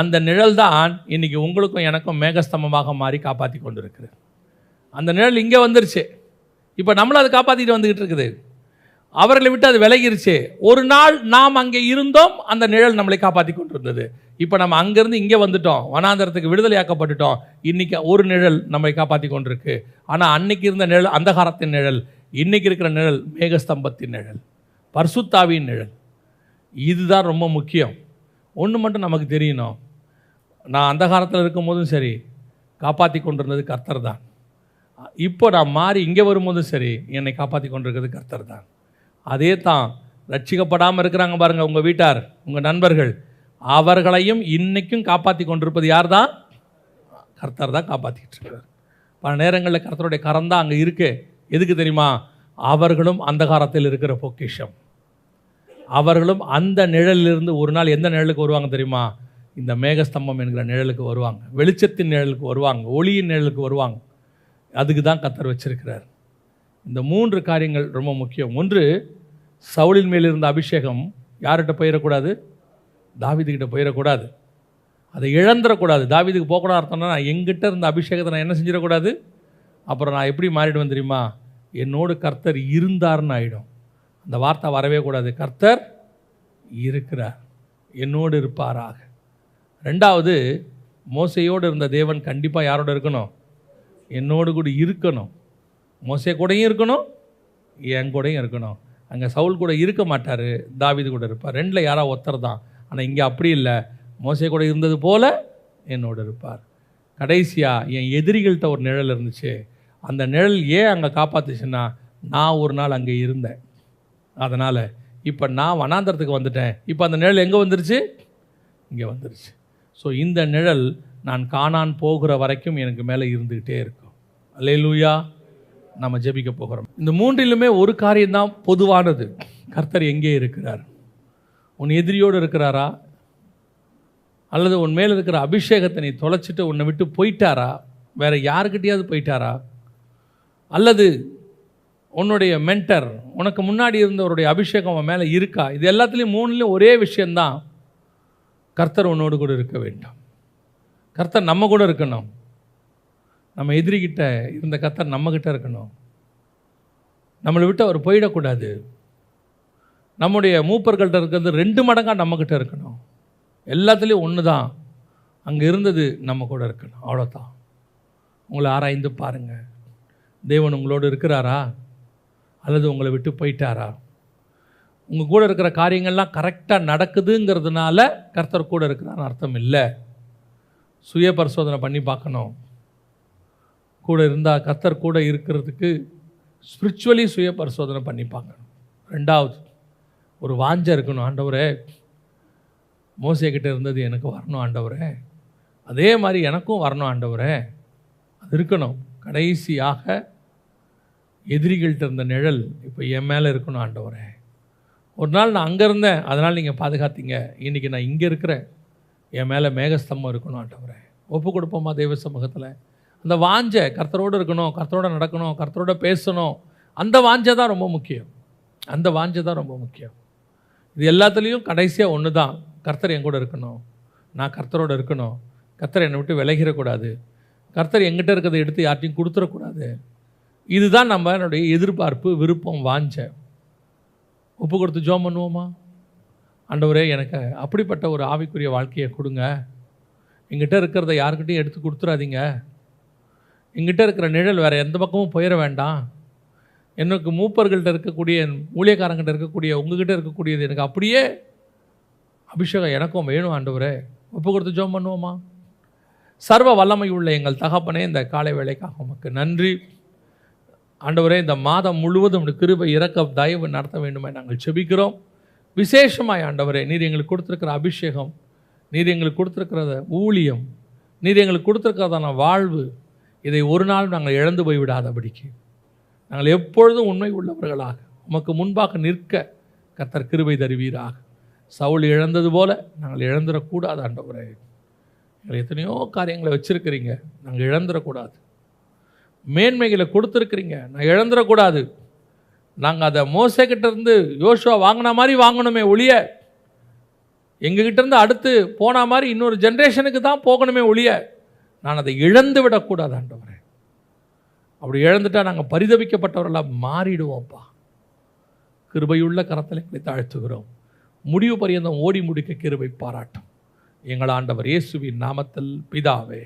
அந்த நிழல் தான் இன்னைக்கு உங்களுக்கும் எனக்கும் மேகஸ்தம்பமாக மாறி காப்பாற்றி கொண்டு இருக்குது. அந்த நிழல் இங்கே வந்துருச்சு. இப்போ நம்மளும் அதை காப்பாற்றிட்டு வந்துக்கிட்டு இருக்குது. அவர்களை விட்டு அது விலகிருச்சு. ஒரு நாள் நாம் அங்கே இருந்தோம், அந்த நிழல் நம்மளை காப்பாற்றி கொண்டு இருந்தது. இப்போ நம்ம அங்கேருந்து இங்கே வந்துட்டோம், வனாந்தரத்துக்கு விடுதலையாக்கப்பட்டுட்டோம். இன்றைக்கி ஒரு நிழல் நம்மை காப்பாற்றி கொண்டிருக்கு. ஆனால் அன்னைக்கு இருந்த நிழல் அந்தகாரத்தின் நிழல், இன்றைக்கி இருக்கிற நிழல் மேகஸ்தம்பத்தின் நிழல், பரிசுத்தாவியின் நிழல். இதுதான் ரொம்ப முக்கியம். ஒன்று மட்டும் நமக்கு தெரியணும், நான் அந்தகாரத்தில் இருக்கும் போதும் சரி காப்பாற்றி கொண்டிருந்தது கர்த்தர் தான். இப்போ நான் மாறி இங்கே வரும்போதும் சரி என்னை காப்பாற்றி கொண்டிருக்கிறது கர்த்தர் தான். அதே தான் ரட்சிக்கப்படாமல் இருக்கிறாங்க பாருங்கள், உங்கள் வீட்டார், உங்கள் நண்பர்கள், அவர்களையும் இன்றைக்கும் காப்பாற்றி கொண்டிருப்பது யார் தான்? கர்த்தர் தான் காப்பாற்றிக்கிட்டு இருக்கிறார். பல நேரங்களில் கர்த்தருடைய கரம் தான் அங்கே இருக்கு. எதுக்கு தெரியுமா? அவர்களும் அந்தகாரத்தில் இருக்கிற பொக்கிஷம். அவர்களும் அந்த நிழலிலிருந்து ஒரு நாள் எந்த நிழலுக்கு வருவாங்க தெரியுமா? இந்த மேகஸ்தம்பம் என்கிற நிழலுக்கு வருவாங்க, வெளிச்சத்தின் நிழலுக்கு வருவாங்க, ஒளியின் நிழலுக்கு வருவாங்க. அதுக்கு தான் கர்த்தர் வச்சிருக்கிறார். இந்த 3 காரியங்கள் ரொம்ப முக்கியம். ஒன்று, சவுலின் மேல் இருந்த அபிஷேகம் யார்கிட்ட போயிடக்கூடாது? தாவீதுகிட்ட போயிடக்கூடாது. அதை இழந்துடக்கூடாது. தாவீதுக்கு போகக்கூடாது அர்த்தம்னா, நான் எங்கிட்ட இருந்த அபிஷேகத்தை நான் என்ன செஞ்சிடக்கூடாது? அப்புறம் நான் எப்படி மாறிடுவேன் தெரியுமா? என்னோடு கர்த்தர் இருந்தார்னு ஆகிடும். அந்த வார்த்தை வரவே கூடாது. கர்த்தர் இருக்கிறார், என்னோடு இருப்பாராக. 2வது, மோசையோடு இருந்த தேவன் கண்டிப்பாக யாரோடு இருக்கணும்? என்னோடு கூட இருக்கணும். மோசே கூடயும் இருக்கணும், என் கூடயும் இருக்கணும். அங்கே சவுல் கூட இருக்க மாட்டார், தாவீது கூட இருப்பார். 2ல் யாராவது ஒருத்தர் தான். ஆனால் இங்கே அப்படி இல்லை. மோசே கூட இருந்தது போல என்னோடு இருப்பார். கடைசியாக என் எதிரிகள்கிட்ட ஒரு நிழல் இருந்துச்சு. அந்த நிழல் ஏன் அங்கே காப்பாற்றுச்சுன்னா, நான் ஒரு நாள் அங்கே இருந்தேன். அதனால் இப்போ நான் வனாந்தரத்துக்கு வந்துட்டேன். இப்போ அந்த நிழல் எங்கே வந்துருச்சு? இங்கே வந்துருச்சு. ஸோ இந்த நிழல் நான் கானான் போகிற வரைக்கும் எனக்கு மேலே இருந்துக்கிட்டே இருக்கும். அல்லேலூயா. நம்ம ஜெபிக்க போகிறோம். இந்த 3லுமே ஒரு காரியம்தான் பொதுவானது. கர்த்தர் எங்கே இருக்கிறார்? உன் எதிரியோடு இருக்கிறாரா? அல்லது உன் மேலே இருக்கிற அபிஷேகத்தை நீ தொலைச்சிட்டு உன்னை விட்டு போயிட்டாரா? வேறு யாருக்கிட்டையாவது போயிட்டாரா? அல்லது உன்னுடைய மென்டர், உனக்கு முன்னாடி இருந்தவருடைய அபிஷேகம் அவன் மேலே இருக்கா? இது எல்லாத்துலேயும் மூணுலேயும் ஒரே விஷயந்தான், கர்த்தர் உன்னோடு கூட இருக்க வேண்டும். கர்த்தர் நம்ம கூட இருக்கணும். நம்ம எதிரிகிட்ட இருந்த கர்த்தர் நம்மக்கிட்ட இருக்கணும். நம்மளை விட்டு அவர் போயிடக்கூடாது. நம்முடைய மூப்பர்கள்ட்ட இருக்கிறது 2 மடங்காக நம்மக்கிட்ட இருக்கணும். எல்லாத்துலேயும் ஒன்று தான், அங்கே இருந்தது நம்ம கூட இருக்கணும். அவ்வளோதான். உங்களை ஆராய்ந்து பாருங்கள். தேவன் உங்களோடு இருக்கிறாரா அல்லது உங்களை விட்டு போயிட்டாரா? உங்கள் கூட இருக்கிற காரியங்கள்லாம் கரெக்டாக நடக்குதுங்கிறதுனால கர்த்தர் கூட இருக்கிறான்னு அர்த்தம் இல்லை. சுய பரிசோதனை பண்ணி பார்க்கணும். கூட இருந்தால் கர்த்தர் கூட இருக்கிறதுக்கு ஸ்பிரிச்சுவலி சுய பரிசோதனை பண்ணி பார்க்கணும். 2வது, ஒரு வாஞ்சை இருக்கணும். ஆண்டவரே, மோசேக்கிட்ட இருந்தது எனக்கு வரணும் ஆண்டவரே, அதே மாதிரி எனக்கும் வரணும் ஆண்டவரே, அது இருக்கணும். கடைசியாக எதிரிகள்கிட்ட இருந்த நிழல் இப்போ என் மேலே இருக்கணும் ஆண்டவரே. ஒரு நாள் நான் அங்கே இருந்தேன், அதனால் நீங்கள் பாதுகாத்தீங்க. இன்றைக்கி நான் இங்கே இருக்கிறேன், என் மேலே மேகஸ்தம்பம் இருக்கணும் ஆண்டவரே. ஒப்பு கொடுப்போமா தெய்வ சமூகத்தில்? அந்த வாஞ்சை கர்த்தரோடு இருக்கணும், கர்த்தரோடு நடக்கணும், கர்த்தரோடு பேசணும். அந்த வாஞ்சை தான் ரொம்ப முக்கியம். அந்த வாஞ்சை தான் ரொம்ப முக்கியம். இது எல்லாத்துலேயும் கடைசியாக ஒன்று தான், கர்த்தர் என் கூட இருக்கணும், நான் கர்த்தரோடு இருக்கணும், கர்த்தர் என்னை விட்டு விலகிடக்கூடாது, கர்த்தர் எங்கிட்ட இருக்கிறத எடுத்து யார்ட்டையும் கொடுத்துடக்கூடாது. இதுதான் நம்மளுடைய எதிர்பார்ப்பு, விருப்பம், வாஞ்சை. ஒப்பு கொடுத்து ஜெபம் பண்ணுவோமா? ஆண்டவரே, எனக்கு அப்படிப்பட்ட ஒரு ஆவிக்குரிய வாழ்க்கையை கொடுங்க. எங்கிட்ட இருக்கிறத யாருக்கிட்டையும் எடுத்து கொடுத்துடாதீங்க. எங்கிட்ட இருக்கிற நிழல் வேறு எந்த பக்கமும் போயிட வேண்டாம். எனக்கு மூப்பர்கள்ட்ட இருக்கக்கூடிய, ஊழியக்காரங்கிட்ட இருக்கக்கூடிய, உங்ககிட்ட இருக்கக்கூடியது எனக்கு அப்படியே அபிஷேகம் எனக்கும் வேணும் ஆண்டவரே. ஒப்பு கொடுத்து ஜெபம் பண்ணுவோமா? சர்வ வல்லமை உள்ள எங்கள் தகப்பனே, இந்த காலை வேளைக்காக உமக்கு நன்றி ஆண்டவரே. இந்த மாதம் முழுவதும் கிருபை இரக்க தயவு நடத்த வேண்டுமே நாங்கள் செபிக்கிறோம். விசேஷமாய் ஆண்டவரே, நீர் எங்களுக்கு கொடுத்துருக்கிற அபிஷேகம், நீர் எங்களுக்கு கொடுத்துருக்கிறத ஊழியம், நீர் எங்களுக்கு கொடுத்துருக்கிறதான வாழ்வு, இதை ஒரு நாள் நாங்கள் இழந்து போய்விடாதபடிக்கு நாங்கள் எப்பொழுதும் உண்மை உள்ளவர்களாக உமக்கு முன்பாக நிற்க கர்த்தர் கிருபை தருவீராக. சவுல் இழந்தது போல நாங்கள் இழந்துடக்கூடாது ஆண்டவரே. எங்களை எத்தனையோ காரியங்களை வச்சுருக்கிறீங்க, நாங்கள் இழந்துடக்கூடாது. மேன்மைகளை கொடுத்துருக்குறீங்க, நான் இழந்துடக்கூடாது. நாங்கள் அதை மோசேக்கிட்ட இருந்து யோசுவா வாங்கின மாதிரி வாங்கணுமே ஒழிய, எங்ககிட்ட இருந்து அடுத்து போன மாதிரி இன்னொரு ஜென்ரேஷனுக்கு தான் போகணுமே ஒழிய, நான் அதை இழந்து விடக்கூடாது ஆண்டவரே. அப்படி இழந்துட்டால் நாங்கள் பரிதபிக்கப்பட்டவர்களாக மாறிடுவோம்ப்பா. கிருபையுள்ள கரத்தில் எங்களை தாழ்த்துகிறோம். முடிவு பரியந்தம் ஓடி முடிக்க கிருபை பாராட்டும் எங்கள் ஆண்டவர் இயேசுவின் நாமத்தில் பிதாவே.